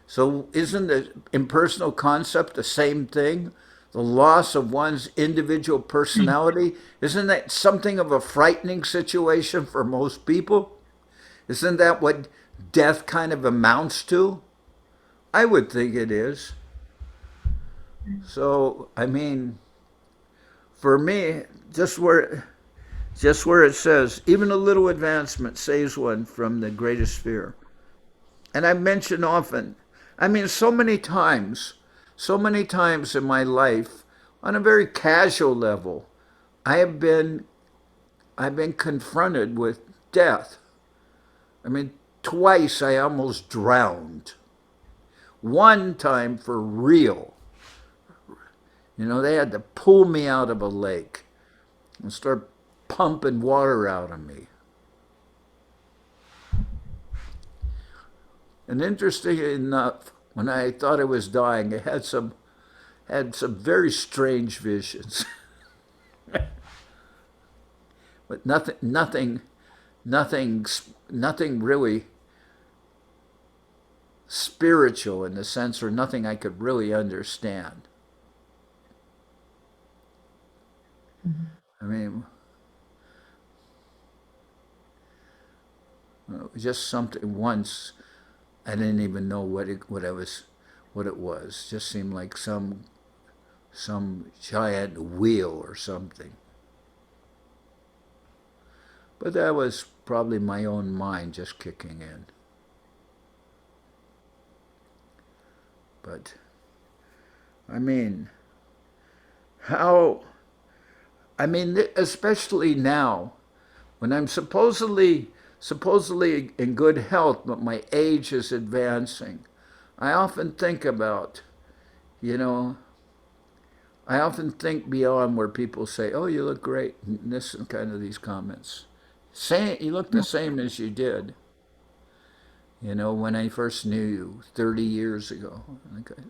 So isn't the impersonal concept the same thing? The loss of one's individual personality? Isn't that something of a frightening situation for most people? Isn't that what death kind of amounts to? I would think it is. So, I mean, for me, just where it says, even a little advancement saves one from the greatest fear. And I mention often, I mean, so many times in my life, on a very casual level, I've been confronted with death. I mean, twice I almost drowned. One time for real. You know, they had to pull me out of a lake and start pumping water out of me. And interestingly enough, when I thought I was dying, I had some very strange visions. But nothing really spiritual in the sense, or nothing I could really understand. I mean, it was just something once. I didn't even know what it was. It just seemed like some giant wheel or something. But that was probably my own mind just kicking in. But I mean, especially now, when I'm supposedly in good health, but my age is advancing, I often think about, I often think beyond where people say, "Oh, you look great," and this and kind of these comments. You look the same as you did, when I first knew you 30 years ago.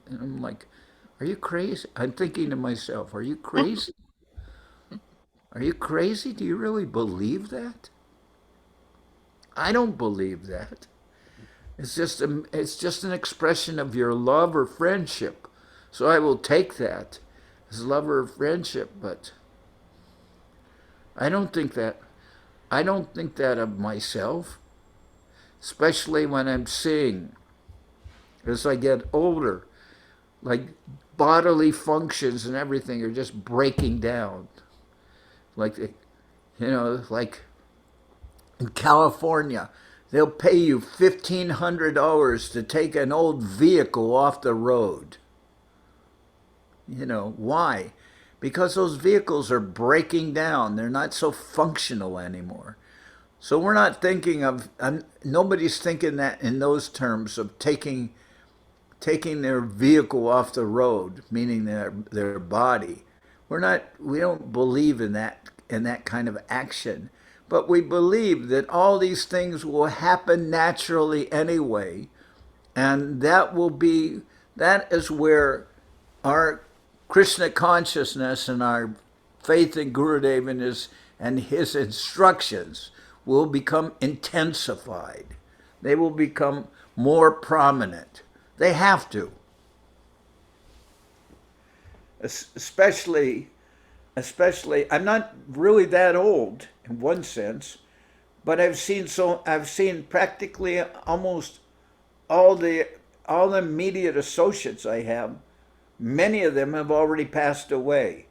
And I'm like, are you crazy? I'm thinking to myself, are you crazy? Are you crazy? Do you really believe that? I don't believe that. It's just an expression of your love or friendship. So I will take that as love or friendship, but I don't think that of myself, especially when I'm seeing, as I get older, like bodily functions and everything are just breaking down. Like in California, they'll pay you $1,500 to take an old vehicle off the road. Why? Because those vehicles are breaking down. They're not so functional anymore. So we're not thinking of, nobody's thinking that in those terms of taking their vehicle off the road, meaning their body. We don't believe in that kind of action. But we believe that all these things will happen naturally anyway. And that is where our Krishna consciousness and our faith in Gurudev and his instructions will become intensified. They will become more prominent. They have to. Especially, I'm not really that old in one sense, but I've seen practically almost all the immediate associates I have. Many of them have already passed away.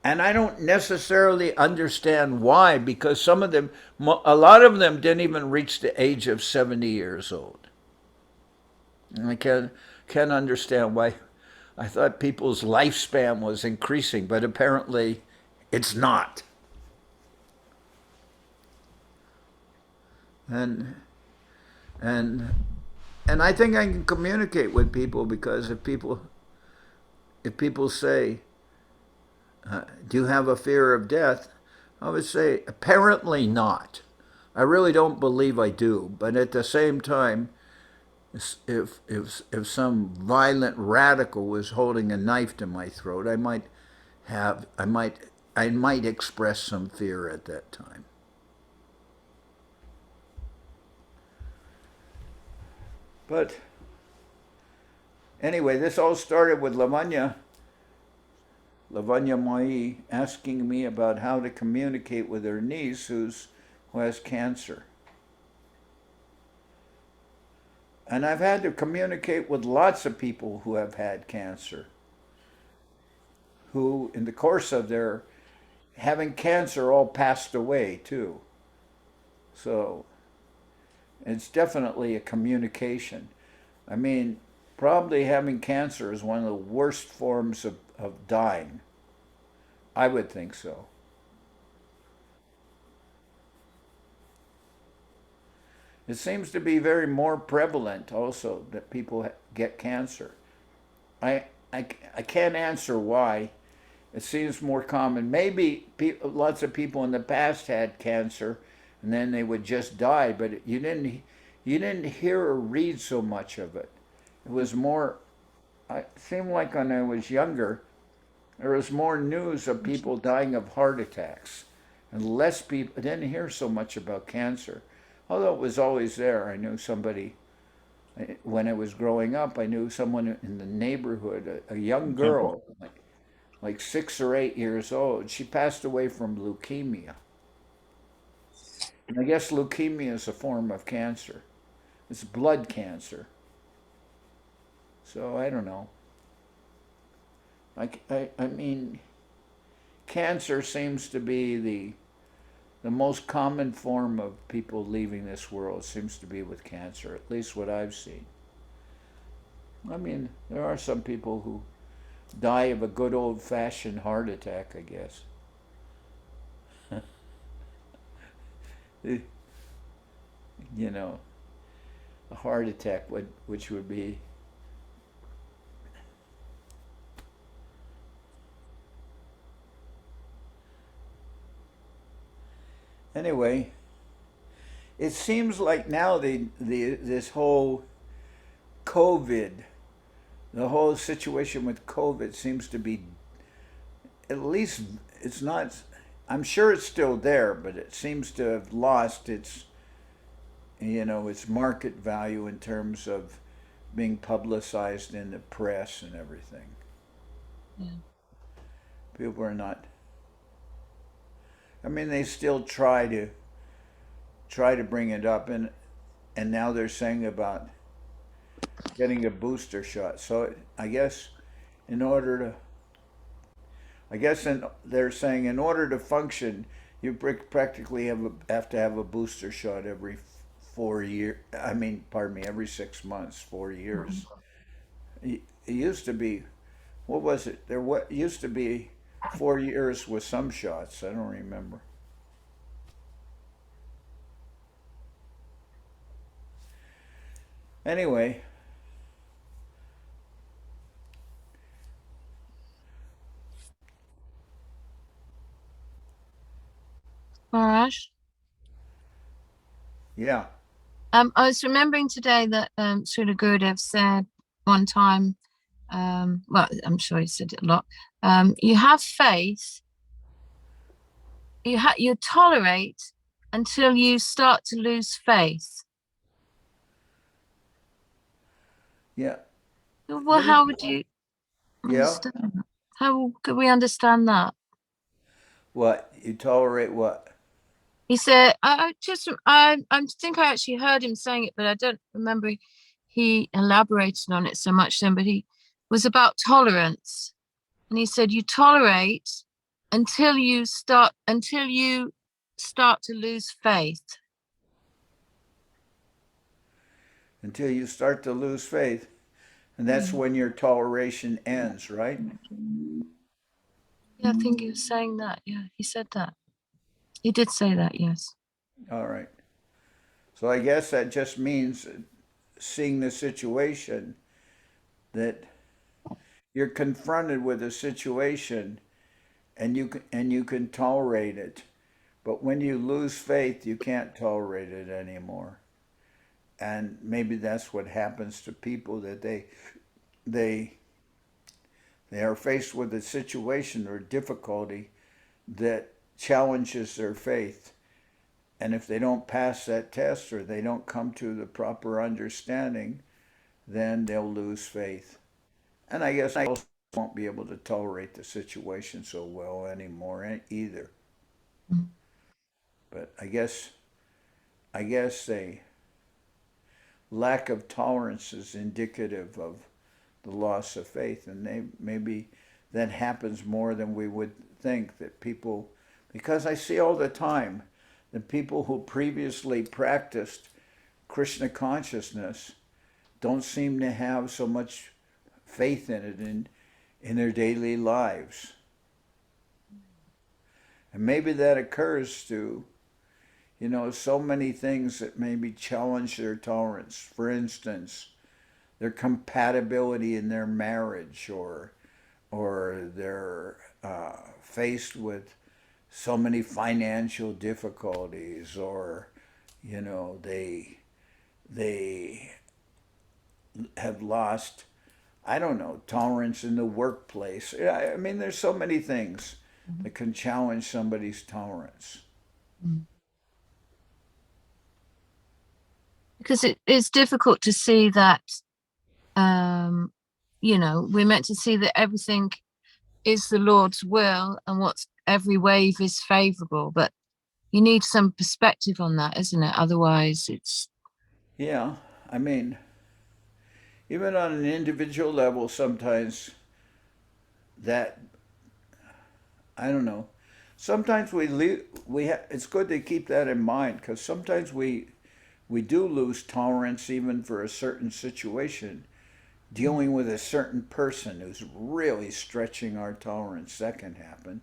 And I don't necessarily understand why, because a lot of them didn't even reach the age of 70 years old. And I can't understand why. I thought people's lifespan was increasing, but apparently it's not. And I think I can communicate with people, because if people say, Do you have a fear of death? I would say apparently not. I really don't believe I do, but at the same time, if some violent radical was holding a knife to my throat, have I might express some fear at that time. But anyway, this all started with Lavanya Mai asking me about how to communicate with her niece who has cancer. And I've had to communicate with lots of people who have had cancer, who in the course of their having cancer all passed away too. So it's definitely a communication. I mean, probably having cancer is one of the worst forms of dying. I would think so. It seems to be very more prevalent also that people get cancer. I, I can't answer why. It seems more common. Maybe lots of people in the past had cancer and then they would just die, but you didn't hear or read so much of it. It was more, it seemed like when I was younger, there was more news of people dying of heart attacks and less people, I didn't hear so much about cancer. Although it was always there. I knew somebody, when I was growing up, I knew someone in the neighborhood, a young girl, like 6 or 8 years old. She passed away from leukemia. And I guess leukemia is a form of cancer. It's blood cancer. So I don't know. I mean, cancer seems to be the most common form of people leaving this world seems to be with cancer, at least what I've seen. I mean, there are some people who die of a good old-fashioned heart attack, I guess. You know, a heart attack, which would be anyway. It seems like now this whole COVID, the whole situation with COVID seems to be, at least it's not, I'm sure it's still there, but it seems to have lost its, its market value in terms of being publicized in the press and everything. Yeah. People are not, I mean, they still try to bring it up, and now they're saying about getting a booster shot. So I guess they're saying in order to function, you practically have to have a booster shot every 4 years. I mean, pardon me, every 6 months, 4 years. It used to be, what was it? Used to be 4 years with some shots. I don't remember. Anyway, Maharaj. Yeah. I was remembering today that Srila Gurudev said one time, well, I'm sure he said it a lot, you have faith, you tolerate until you start to lose faith. Yeah. Well, how would you understand that? How could we understand that? What? You tolerate what? He said, I think I actually heard him saying it, but I don't remember he elaborated on it so much then, but he was about tolerance. And he said, you tolerate until you start to lose faith. Until you start to lose faith. And that's when your toleration ends, right? Yeah, I think he was saying that. Yeah, he said that. He did say that, yes. All right. So I guess that just means seeing the situation, that you're confronted with a situation and you can tolerate it. But when you lose faith, you can't tolerate it anymore. And maybe that's what happens to people, that they are faced with a situation or difficulty that challenges their faith. And if they don't pass that test or they don't come to the proper understanding, then they'll lose faith. And I guess they also won't be able to tolerate the situation so well anymore either. But I guess a lack of tolerance is indicative of the loss of faith, and maybe that happens more than we would think, that people, because I see all the time that people who previously practiced Krishna consciousness don't seem to have so much faith in it in their daily lives. And maybe that occurs to, so many things that maybe challenge their tolerance. For instance, their compatibility in their marriage, or they're faced with so many financial difficulties, or they have lost, I don't know, tolerance in the workplace. I mean, there's so many things that can challenge somebody's tolerance. Because it's difficult to see that, we're meant to see that everything is the Lord's will and every wave is favorable, but you need some perspective on that, isn't it? Otherwise it's... Yeah, I mean, even on an individual level, sometimes that, I don't know, sometimes it's good to keep that in mind, because sometimes we do lose tolerance even for a certain situation, dealing with a certain person who's really stretching our tolerance. That can happen.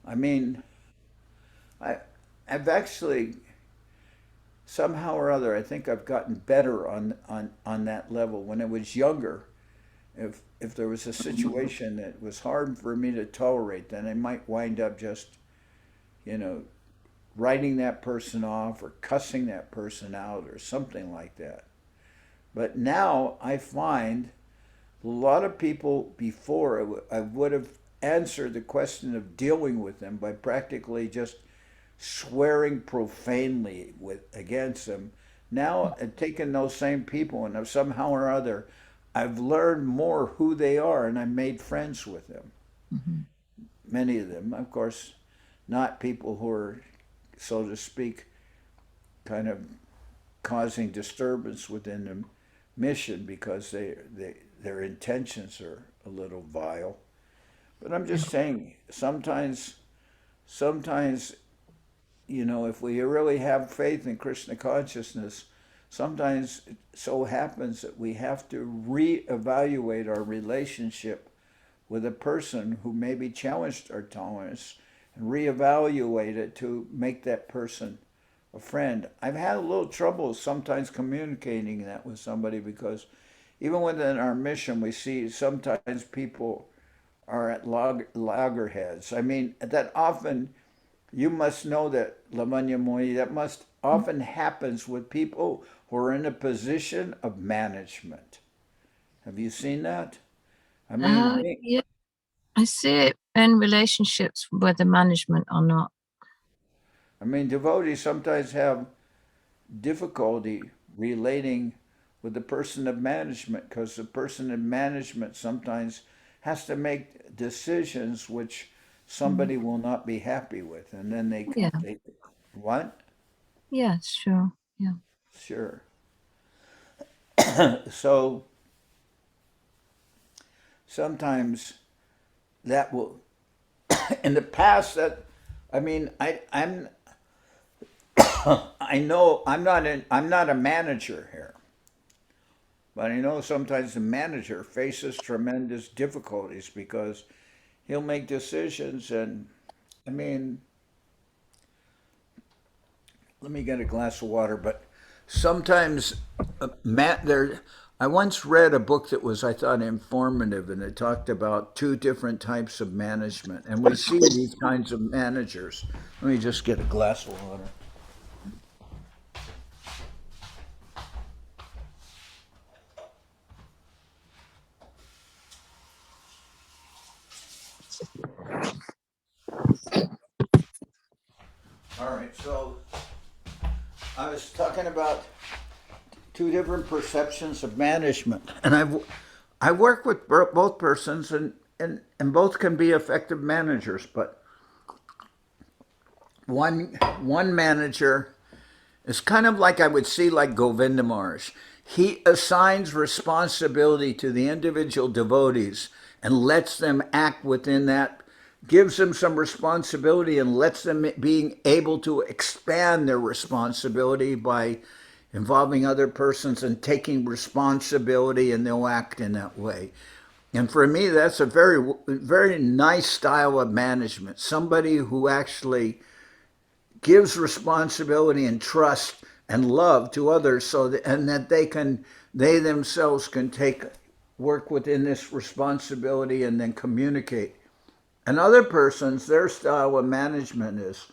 I mean, I've actually, somehow or other, I think I've gotten better on that level. When I was younger, if there was a situation that was hard for me to tolerate, then I might wind up just, writing that person off or cussing that person out or something like that. But now I find a lot of people before, I would have answered the question of dealing with them by practically just swearing profanely against them. Now I've taken those same people, and somehow or other I've learned more who they are, and I made friends with them. Many of them, of course, not people who are, so to speak, kind of causing disturbance within the mission, because their intentions are a little vile. But I'm just saying, sometimes, if we really have faith in Krishna consciousness, sometimes it so happens that we have to reevaluate our relationship with a person who maybe challenged our tolerance, and reevaluate it to make that person a friend. I've had a little trouble sometimes communicating that with somebody, because even within our mission, we see sometimes people are at loggerheads. I mean, that often, you must know that, Lavanya Moyi, that must often happens with people who are in a position of management. Have you seen that? I mean, yeah, I see it in relationships, whether management or not. I mean, devotees sometimes have difficulty relating with the person of management, because the person in management sometimes has to make decisions which somebody will not be happy with, and then they what? Yeah, sure. Yeah. Sure. So sometimes that will, in the past, that, I mean, I'm I know I'm not a manager here, but I know sometimes the manager faces tremendous difficulties, because he'll make decisions, and I mean, let me get a glass of water. But sometimes I once read a book that was, I thought, informative, and it talked about two different types of management. And we see these kinds of managers. Let me just get a glass of water. All right, so I was talking about two different perceptions of management, and I work with both persons, and both can be effective managers. But one manager is kind of like I would see like Govinda Maharaj. He assigns responsibility to the individual devotees and lets them act within that, gives them some responsibility and lets them being able to expand their responsibility by involving other persons and taking responsibility, and they'll act in that way. And for me, that's a very, very nice style of management. Somebody who actually gives responsibility and trust and love to others, so that, and that they themselves can work within this responsibility and then communicate. And other persons, their style of management is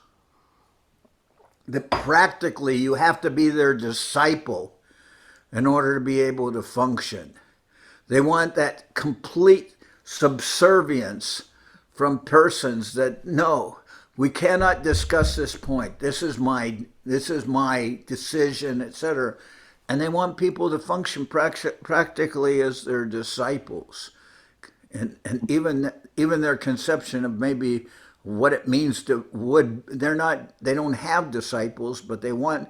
that practically you have to be their disciple in order to be able to function. They want that complete subservience from persons that, no, we cannot discuss this point. This is my decision, etc. And they want people to function practically as their disciples. And even their conception of maybe what it means to they don't have disciples, but they want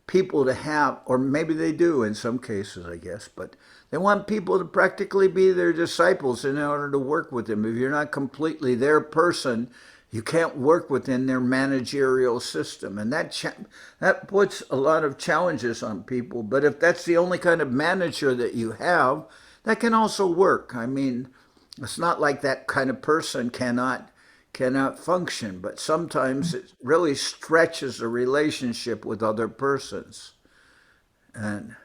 people to have, or maybe they do in some cases, I guess, but they want people to practically be their disciples in order to work with them. If you're not completely their person, you can't work within their managerial system. And that puts a lot of challenges on people. But if that's the only kind of manager that you have, that can also work. I mean, it's not like that kind of person cannot function, but sometimes it really stretches a relationship with other persons. And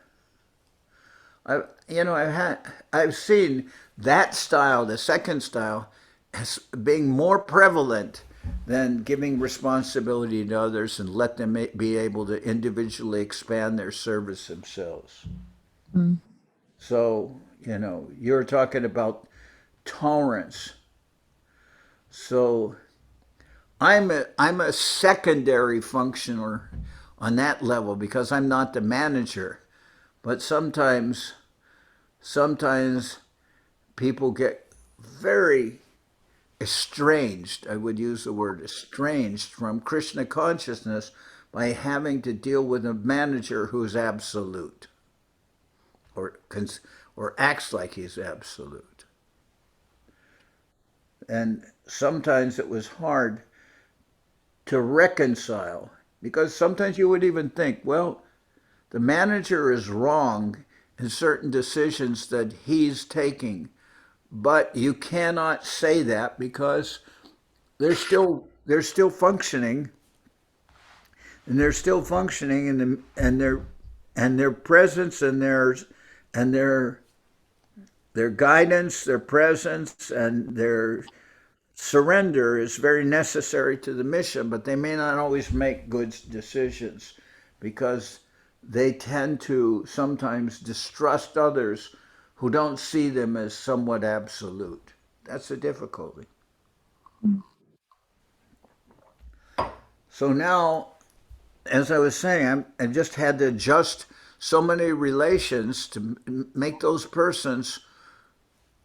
I've seen that style, the second style, as being more prevalent than giving responsibility to others and let them be able to individually expand their service themselves. Mm. So, you're talking about tolerance. So I'm a secondary functioner on that level because I'm not the manager. But sometimes people get very estranged, I would use the word estranged, from Krishna consciousness by having to deal with a manager who's absolute or acts like he's absolute. And sometimes it was hard to reconcile, because sometimes you would even think, well, the manager is wrong in certain decisions that he's taking, but you cannot say that because they're still functioning, and they're still functioning, and their presence and their guidance, their presence, and their surrender is very necessary to the mission, but they may not always make good decisions because they tend to sometimes distrust others who don't see them as somewhat absolute. That's the difficulty. Mm. So now, as I was saying, I just had to adjust so many relations to make those persons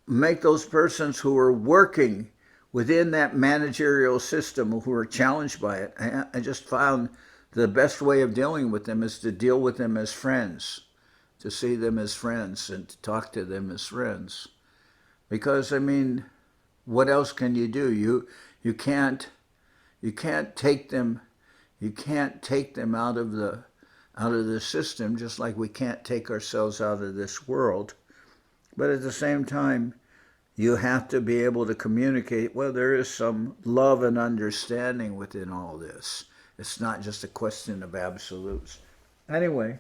who are working within that managerial system, who are challenged by it. I just found the best way of dealing with them is to deal with them as friends, to see them as friends and to talk to them as friends. Because, I mean, what else can you do? You can't take them out of the system, just like we can't take ourselves out of this world. But at the same time, you have to be able to communicate, well, there is some love and understanding within all this. It's not just a question of absolutes. Anyway,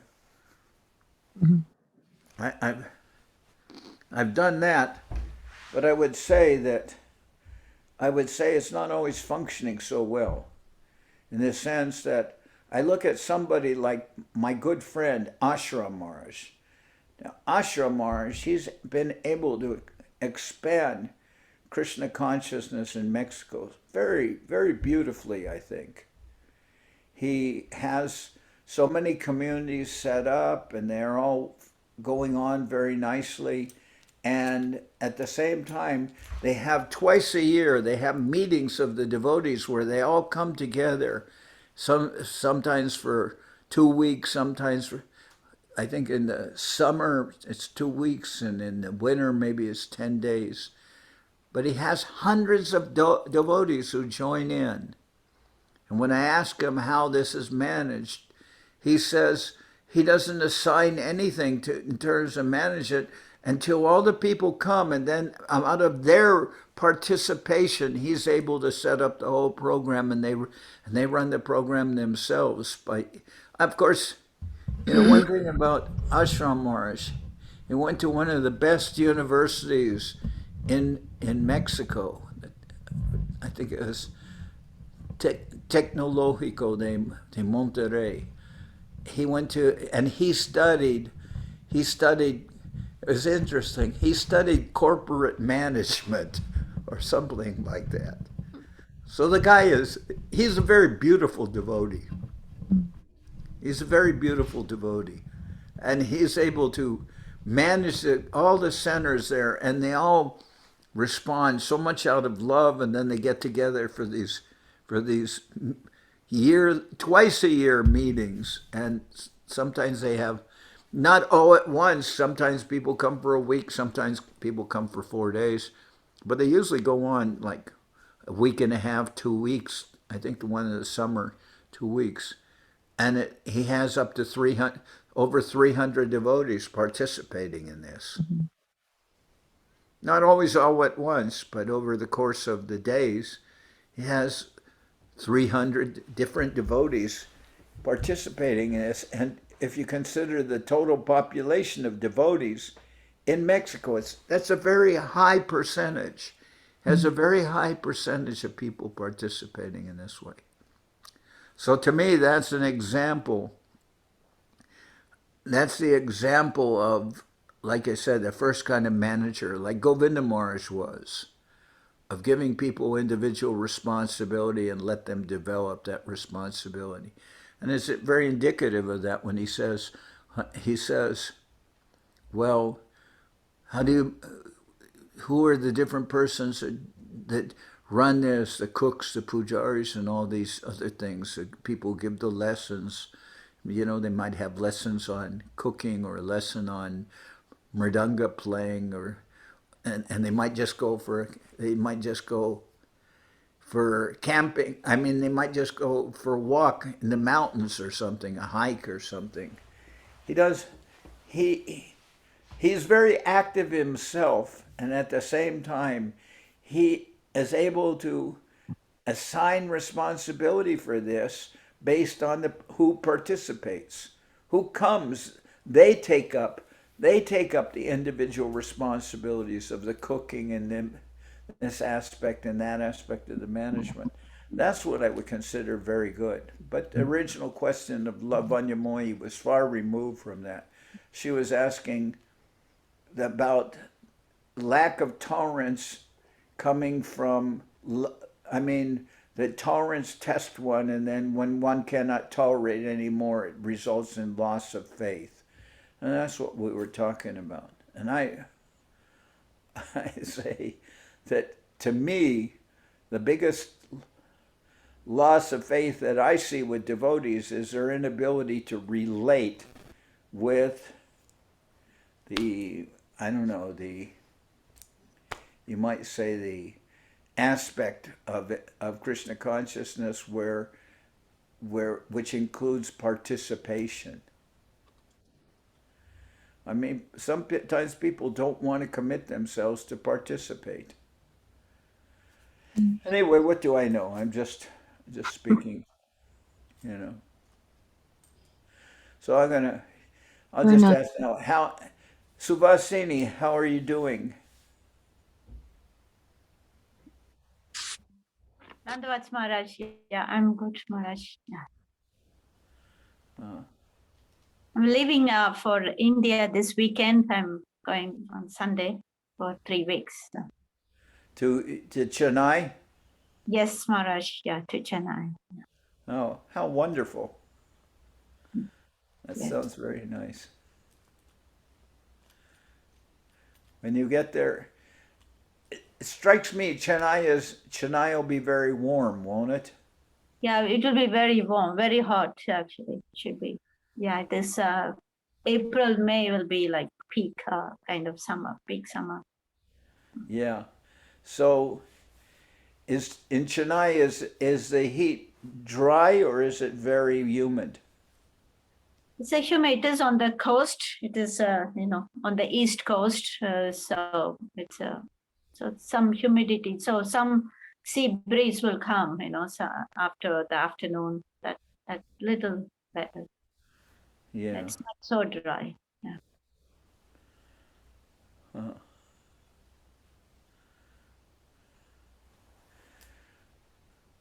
mm-hmm. I've done that, but I would say it's not always functioning so well, in the sense that I look at somebody like my good friend Ashram Maharaj. Now, Ashram Maharaj, he's been able to expand Krishna consciousness in Mexico very, very beautifully, I think. He has so many communities set up, and they're all going on very nicely. And at the same time, they have twice a year, they have meetings of the devotees where they all come together, sometimes for 2 weeks, sometimes for, I think in the summer it's 2 weeks, and in the winter maybe it's 10 days. But he has hundreds of devotees who join in. And when I ask him how this is managed, he says he doesn't assign anything in terms of manage it until all the people come, and then out of their participation, he's able to set up the whole program, and they run the program themselves. Of course, one thing about Ashram Maharaj, he went to one of the best universities in Mexico. I think it was Tecnológico de Monterrey. He went to, and he studied, it was interesting, he studied corporate management or something like that. So the guy he's a very beautiful devotee. He's a very beautiful devotee. And he's able to manage all the centers there, and they all respond so much out of love, and then they get together for these twice a year meetings, and sometimes they have not all at once. Sometimes people come for a week, sometimes people come for 4 days, but they usually go on like a week and a half, 2 weeks. I think the one in the summer, 2 weeks, and he has up to over 300 devotees participating in this. Mm-hmm. Not always all at once, but over the course of the days, he has 300 different devotees participating in this. And if you consider the total population of devotees in Mexico, that's a very high percentage. Has a very high percentage of people participating in this way. So to me, that's an example. That's the example of, like I said, the first kind of manager, like Govinda Maharaj was, of giving people individual responsibility and let them develop that responsibility. And it's very indicative of that when he says, well, who are the different persons that run this, the cooks, the pujaris, and all these other things. People give the lessons. They might have lessons on cooking or a lesson on mridanga playing, and they might just go for camping. I mean, they might just go for a walk in the mountains or something, a hike or something. He's very active himself, and at the same time, he is able to assign responsibility for this based on who participates, who comes. They take up the individual responsibilities of the cooking and this aspect and that aspect of the management. That's what I would consider very good. But the original question of Lavanya Moyi was far removed from that. She was asking about lack of tolerance coming from, the tolerance test one, and then when one cannot tolerate anymore, it results in loss of faith. And that's what we were talking about. And I say that, to me, the biggest loss of faith that I see with devotees is their inability to relate with you might say, the aspect of Krishna consciousness which includes participation. I mean, sometimes people don't want to commit themselves to participate. Anyway, what do I know? I'm just speaking, So I'll just ask now, Subhasini, how are you doing? Dandavats Maharaj, yeah, I'm good, Maharaj. Yeah. I'm leaving for India this weekend. I'm going on Sunday for 3 weeks. To Chennai? Yes, Maharaj, yeah, to Chennai. Oh, how wonderful. That Yes. sounds very nice. When you get there, it strikes me Chennai will be very warm, won't it? Yeah, it will be very warm, very hot, actually. It should be. Yeah, this April, May will be like peak kind of summer, peak summer. Yeah. So is in Chennai is the heat dry or is it very humid? It's a humid. It is on the coast. It is, on the east coast. So it's so some humidity. So some sea breeze will come. So after the afternoon, that little better. Yeah. It's not so dry. Yeah. Uh-huh.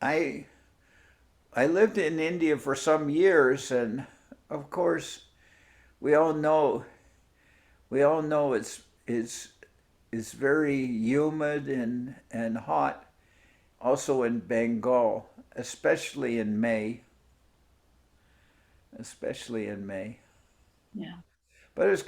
I lived in India for some years, and of course, we all know it's very humid and hot. Also in Bengal, especially in May. Especially in May. Yeah. But it was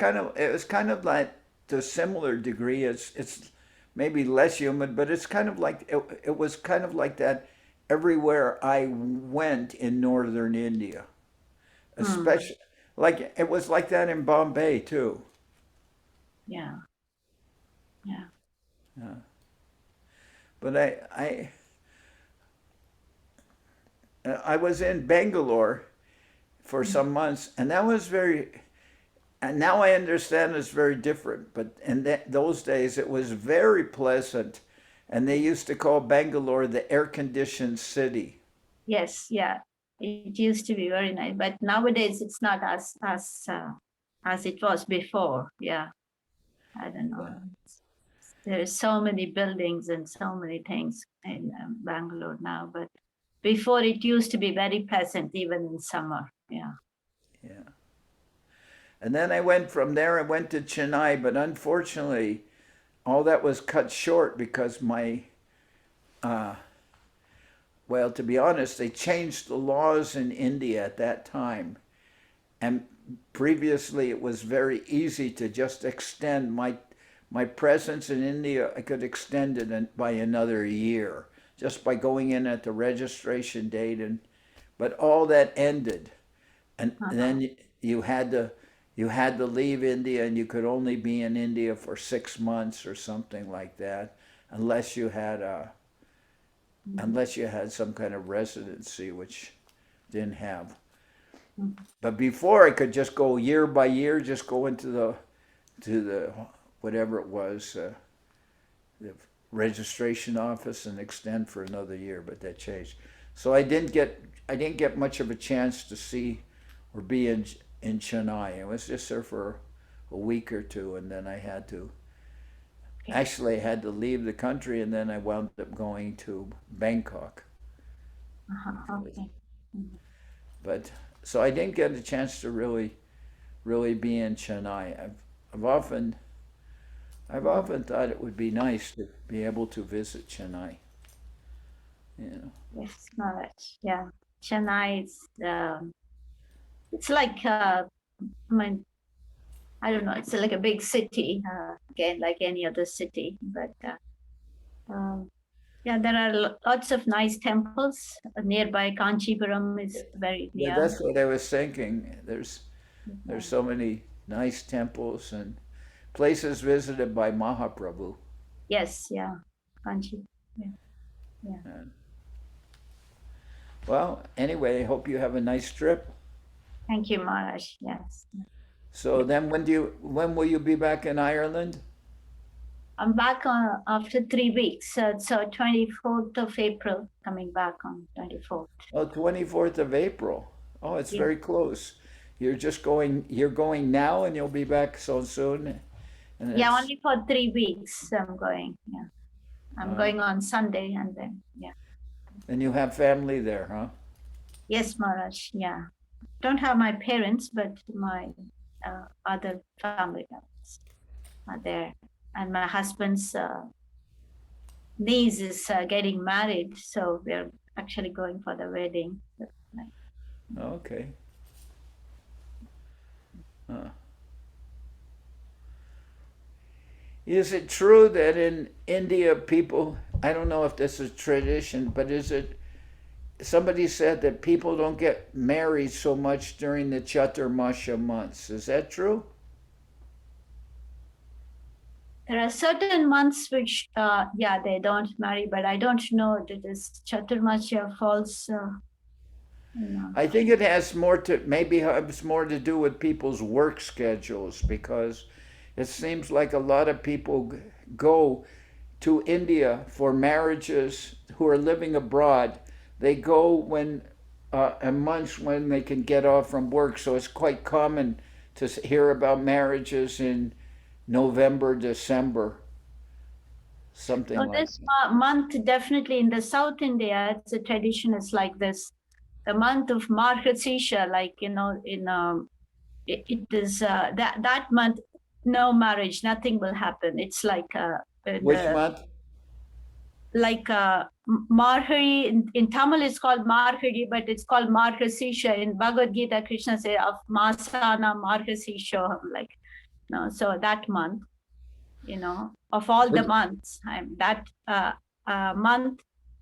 kind of like to a similar degree. It's maybe less humid, but it's kind of like it was kind of like that everywhere I went in northern India. Especially like it was like that in Bombay too. Yeah. Yeah. Yeah. But I was in Bangalore for some months, and that was and now I understand it's very different, but in those days it was very pleasant, and they used to call Bangalore the air-conditioned city. Yes. Yeah. It used to be very nice, but nowadays it's not as it was before. Yeah. I don't know. Yeah. There are so many buildings and so many things in Bangalore now, but before it used to be very pleasant, even in summer. Yeah. Yeah. And then I went from there, I went to Chennai, but unfortunately, all that was cut short because well, to be honest, they changed the laws in India at that time. And previously, it was very easy to just extend my presence in India. I could extend it by another year just by going in at the registration date, but all that ended, and then you had to leave India, and you could only be in India for 6 months or something like that, unless you had some kind of residency, which didn't have. But before, I could just go year by year, just go into the whatever it was, the registration office, and extend for another year. But that changed, so I didn't get much of a chance to see or be in Chennai. I was just there for a week or two, and then I had to. Actually, I had to leave the country, and then I wound up going to Bangkok. Okay. But so I didn't get a chance to really be in Chennai. I've often thought it would be nice to be able to visit Chennai. Yes, knowledge. Yeah, Chennai is. It's like I mean, I don't know. It's like a big city again, like any other city. But yeah, there are lots of nice temples nearby. Kanchipuram is very near. Yeah, that's what I was thinking. There's so many nice temples and places visited by Mahaprabhu. Yes, yeah, Kanchi. Yeah. Well, anyway, I hope you have a nice trip. Thank you, Maharaj. Yes. So then, when will you be back in Ireland? I'm back after 3 weeks. So 24th of April, coming back on 24th. Oh, 24th of April. Oh, it's very close. You're going now, and you'll be back so soon. And Yeah, it's, only for 3 weeks I'm going. Yeah, I'm going on Sunday and then, yeah. and you have family there, huh? Yes, Maharaj, yeah. Don't have my parents, but my other family members are there. And my husband's niece is getting married, so we're actually going for the wedding. Okay. Is it true that in India people, I don't know if this is tradition, but is it, somebody said that people don't get married so much during the Chaturmasya months. Is that true? There are certain months which, yeah, they don't marry, but I don't know that this Chaturmasya falls. I think it has more to, maybe has more to do with people's work schedules, because it seems like a lot of people go to India for marriages who are living abroad. They go when a month when they can get off from work, so it's quite common to hear about marriages in November, December, something So like this that. month, definitely in the South India, it's a tradition is like this. The month of Margasisha, like, you know, in it is that month, no marriage, nothing will happen. It's like Which month? Like Marhari, in Tamil it's called Marhari, but it's called Margasisha. In Bhagavad Gita, Krishna says of Masana Margasisha, like, no, so that month, you know, of all the months, that month,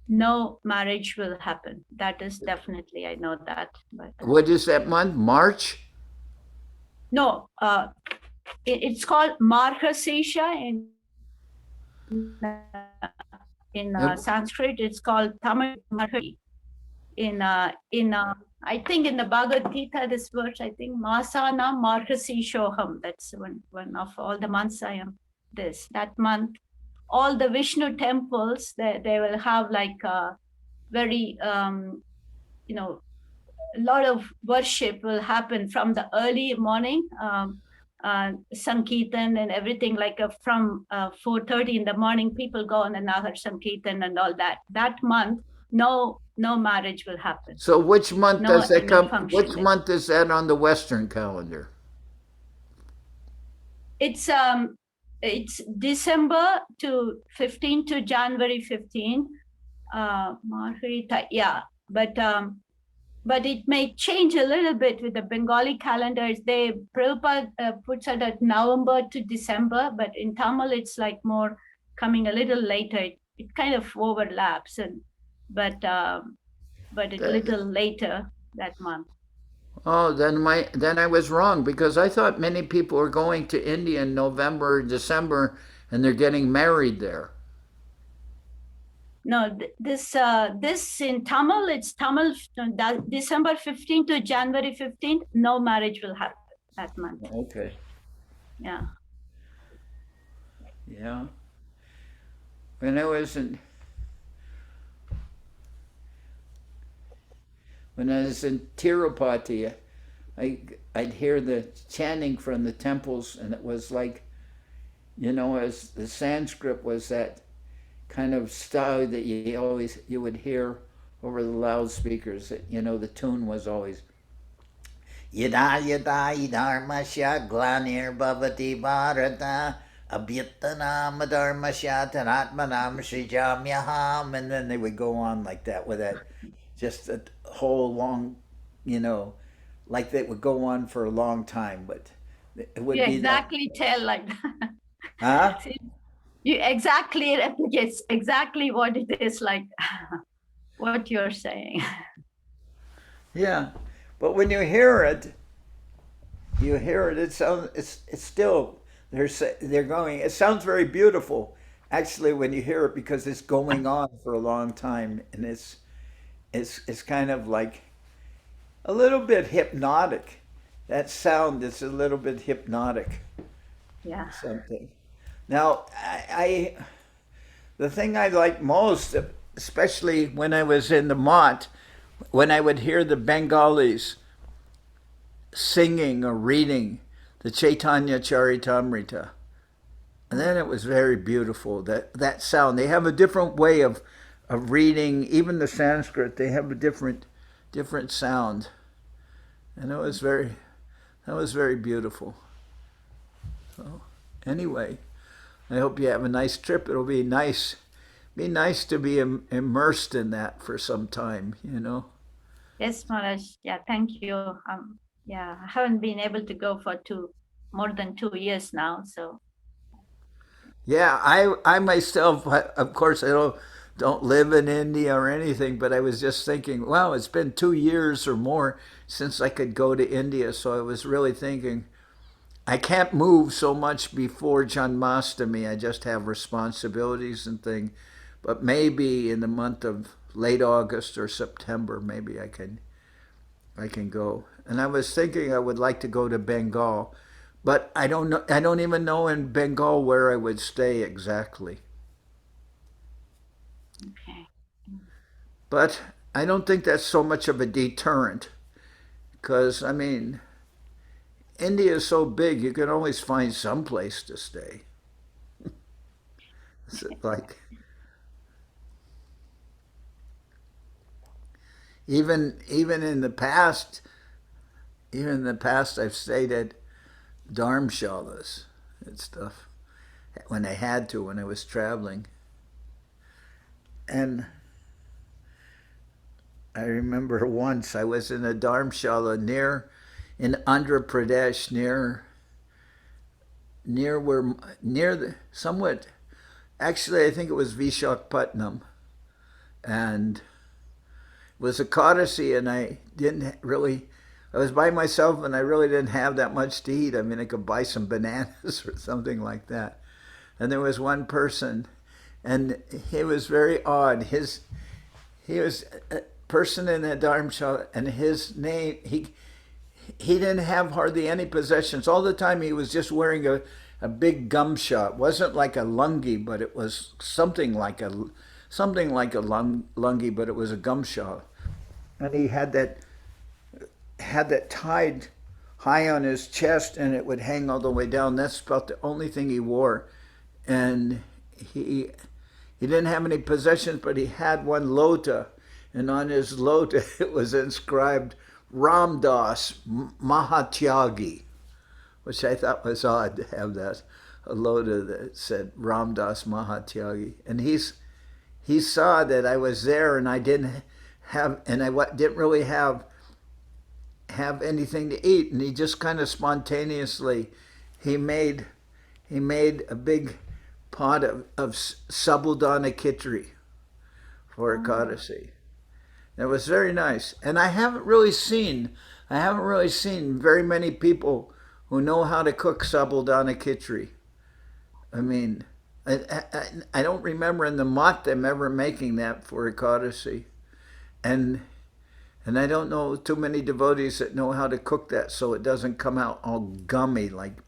no marriage will happen. That is definitely, I know that. But what is that month? March? No, it's called Margasisha in Sanskrit. It's called Tamil Marhari. In I think in the Bhagavad Gita, this verse, I think Masana Margasishoham. That's one of all the months I am that month. All the Vishnu temples, they will have like very, you know, a lot of worship will happen from the early morning, Sankirtan and everything, like from 4:30 in the morning, people go on another Sankirtan and all that. That month, no marriage will happen. So which month does that come? Which function. month is that on the Western calendar? It's December to 15 to January 15. Yeah, but it may change a little bit with the Bengali calendars. They Prabhupada puts it at November to December, but in Tamil it's like more coming a little later. It kind of overlaps, but it's a little later that month. Oh, then I was wrong, because I thought many people were going to India in November, December, and they're getting married there. No, this in Tamil, it's Tamil, December 15th to January 15th, no marriage will happen that month. Okay. Yeah. Yeah. When I was in Tirupati, I'd hear the chanting from the temples, and it was like, you know, as the Sanskrit was that kind of style that you would hear over the loudspeakers. That, you know, the tune was always Yada yada idharmasya glanir bhavati bharata abhyattanam adharmasya taratmanam srijamyaham, and then they would go on like that with that, just a whole long, you know, like they would go on for a long time, but it would you be exactly tell like that. Huh? You exactly replicate exactly what it is, like what you're saying. Yeah, but when you hear it, it sounds, it's still, they're going, it sounds very beautiful, actually, when you hear it, because it's going on for a long time, and it's kind of like a little bit hypnotic. That sound is a little bit hypnotic. Yeah. Something. Now, the thing I like most, especially when I was in the Mott, when I would hear the Bengalis singing or reading the Chaitanya Charitamrita, And then it was very beautiful, that sound. They have a different way of reading, even the Sanskrit. They have a different sound. And that was very beautiful. So anyway, I hope you have a nice trip. It'll be nice to be immersed in that for some time, you know. Yes, Maharaj. Yeah, thank you. Yeah, I haven't been able to go for more than 2 years now. So yeah, I myself, of course, I don't live in India or anything, but I was just thinking, wow, it's been 2 years or more since I could go to India. So I was really thinking, I can't move so much before Janmashtami. I just have responsibilities and things. But maybe in the month of late August or September, maybe I can go. And I was thinking I would like to go to Bengal, but I don't know. I don't even know in Bengal where I would stay exactly. okay. But I don't think that's so much of a deterrent, because I mean, India is so big, you can always find some place to stay. Like even in the past, I've stayed at dharamshalas and stuff when I had to, when I was traveling. And I remember once I was in a dharamshala in Andhra Pradesh, somewhat, actually I think it was Vishakhapatnam, and it was a Codicy, and I was by myself and I really didn't have that much to eat. I mean, I could buy some bananas or something like that. And there was one person, and he was very odd. He was a person in that dharamshala, and his name, he didn't have hardly any possessions. All the time he was just wearing a big gumsha. It wasn't like a lungi, but it was something like a lungi, but it was a gumsha. And he had that tied high on his chest, and it would hang all the way down. That's about the only thing he wore. And he didn't have any possessions, but he had one lota, and on his lota it was inscribed Ramdas Mahatyagi, which I thought was odd to have that, a lota that said Ramdas Mahatyagi. And he saw that I was there, and I didn't really have anything to eat, and he just kind of spontaneously he made a big pot of sabudana khichdi for a Codicy. It was very nice, and I haven't really seen very many people who know how to cook sabudana khichdi. I mean, I don't remember in the Mat them ever making that for a Codicy, and I don't know too many devotees that know how to cook that so it doesn't come out all gummy like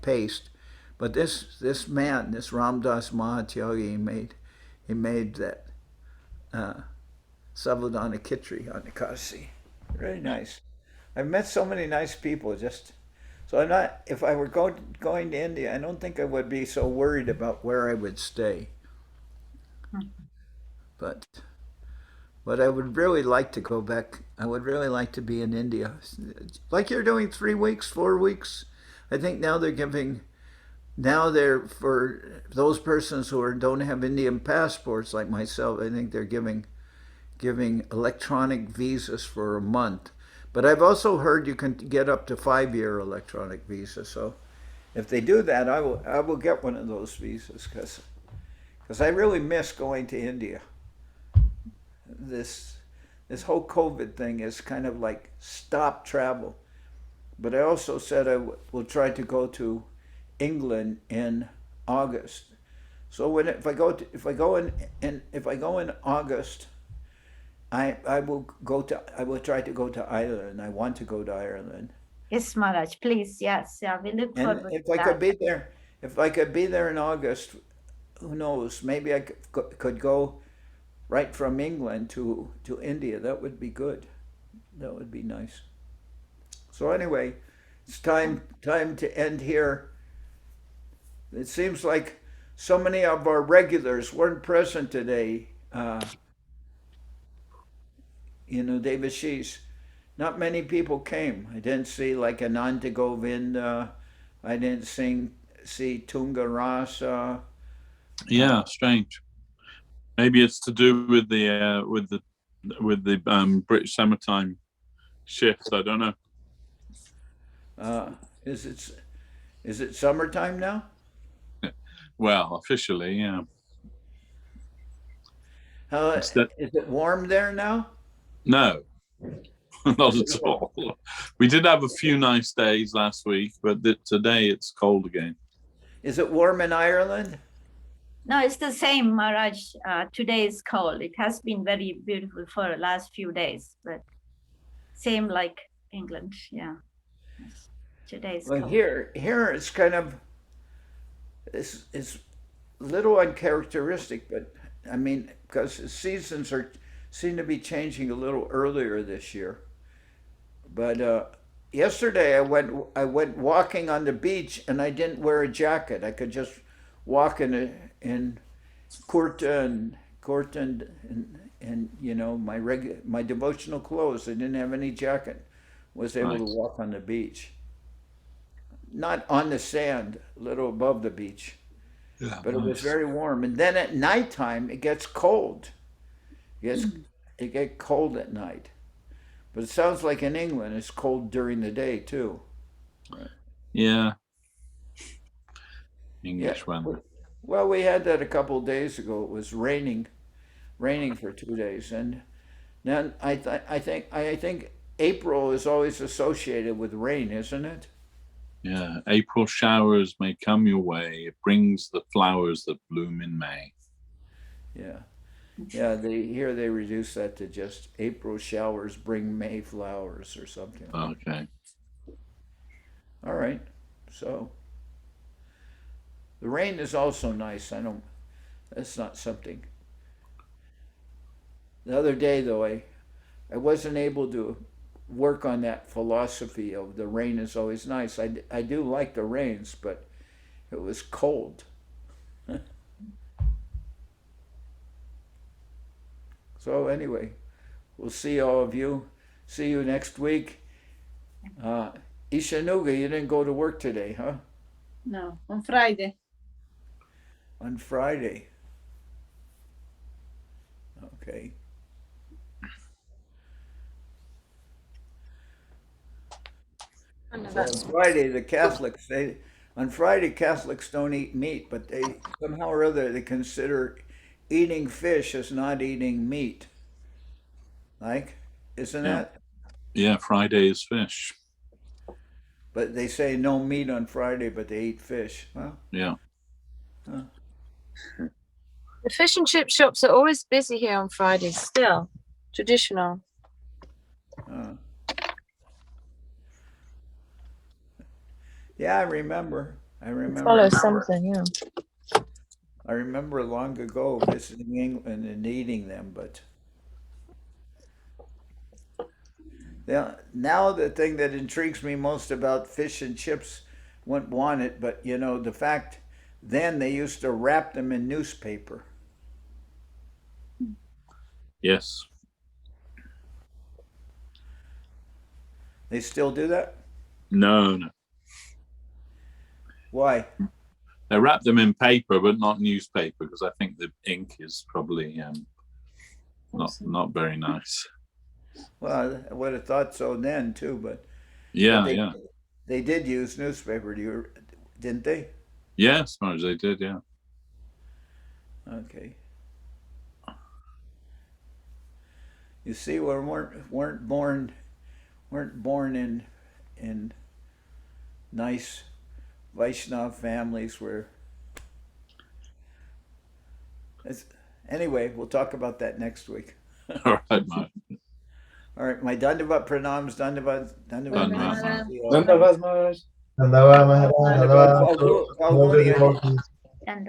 paste. But this man, this Ramdas Mahatyagi, he made that Savudana Khichdi on the Kasi. Very nice. I've met so many nice people. So I'm not. If I were going to India, I don't think I would be so worried about where I would stay. But I would really like to go back. I would really like to be in India, like you're doing 3 weeks, 4 weeks. I think now they're for those persons who don't have Indian passports like myself. I think they're giving electronic visas for a month. But I've also heard you can get up to 5-year electronic visas. So if they do that, I will get one of those visas because I really miss going to India. This whole COVID thing is kind of like stop travel. But I also said I will try to go to England in August. So if I go in August, I will try to go to Ireland. I want to go to Ireland. Yes, Maharaj, please. Yes, yeah, we look forward And if to I that. could be there in August, who knows? Maybe I could go right from England to India. That would be good. That would be nice. So anyway, it's time to end here. It seems like so many of our regulars weren't present today. Devashis. Not many people came. I didn't see like Ananta Govinda. I didn't see Tunga Rasa. Yeah, strange. Maybe it's to do with the British summertime shift. I don't know. Is it summertime now? Well, officially, yeah. Is it warm there now? No, not at all. We did have a few nice days last week, but today it's cold again. Is it warm in Ireland? No, it's the same, Maharaj. Today is cold. It has been very beautiful for the last few days, but same like England, yeah. Today is cold. Here it's kind of it's a little uncharacteristic, but I mean, because the seasons seem to be changing a little earlier this year. But yesterday I went walking on the beach and I didn't wear a jacket. I could just walk in kurta and my devotional clothes. I didn't have any jacket. Was able to walk on the beach. Not on the sand, a little above the beach. Yeah, but it was very warm. And then at nighttime it gets cold. It gets cold at night. But it sounds like in England it's cold during the day too. Right. Yeah. English weather. Well, we had that a couple of days ago. It was raining for 2 days, and then I think April is always associated with rain, isn't it? Yeah, April showers may come your way. It brings the flowers that bloom in May. Yeah. Yeah, they reduce that to just April showers bring May flowers or something. Okay. All right. So the rain is also nice. That's not something. The other day though, I wasn't able to work on that philosophy of the rain is always nice. I do like the rains, but it was cold. So anyway, we'll see all of you. See you next week. Ishanuga, you didn't go to work today, huh? No, on Friday. On Friday. Okay. So on Friday, the Catholics, on Friday, Catholics don't eat meat, but they somehow or other they consider eating fish as not eating meat. Like, isn't that? Yeah, Friday is fish. But they say no meat on Friday, but they eat fish. Huh? Yeah. Huh. The fish and chip shops are always busy here on Fridays still. Traditional. Yeah, I remember. Follow something, yeah. I remember long ago visiting England and eating them, but now the thing that intrigues me most about fish and chips, wouldn't want it, but the fact then they used to wrap them in newspaper. Yes. They still do that? No. Why? They wrap them in paper, but not newspaper, because I think the ink is probably not very nice. Well, I would have thought so then too, but they did use newspaper. Didn't they? Yeah, as far as they did, yeah. Okay. You see, we weren't born in nice Vaishnava families where. Anyway, we'll talk about that next week. All right, Mark. All right, my Dandavat pranams, Dandavat. Dandavat Maharaj.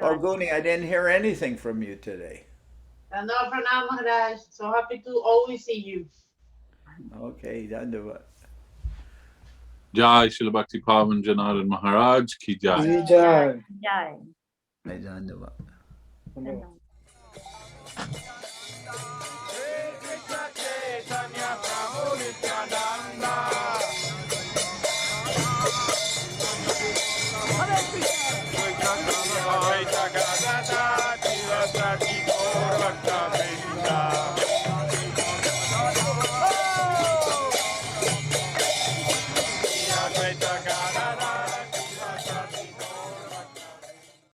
Falguni, I didn't hear anything from you today. Dandavat pranam, Maharaj. So happy to always see you. Okay, Dandavat. Jai Srila Bhakti Pavan Janardan Maharaj ki jai. Jai. Jai. Jai.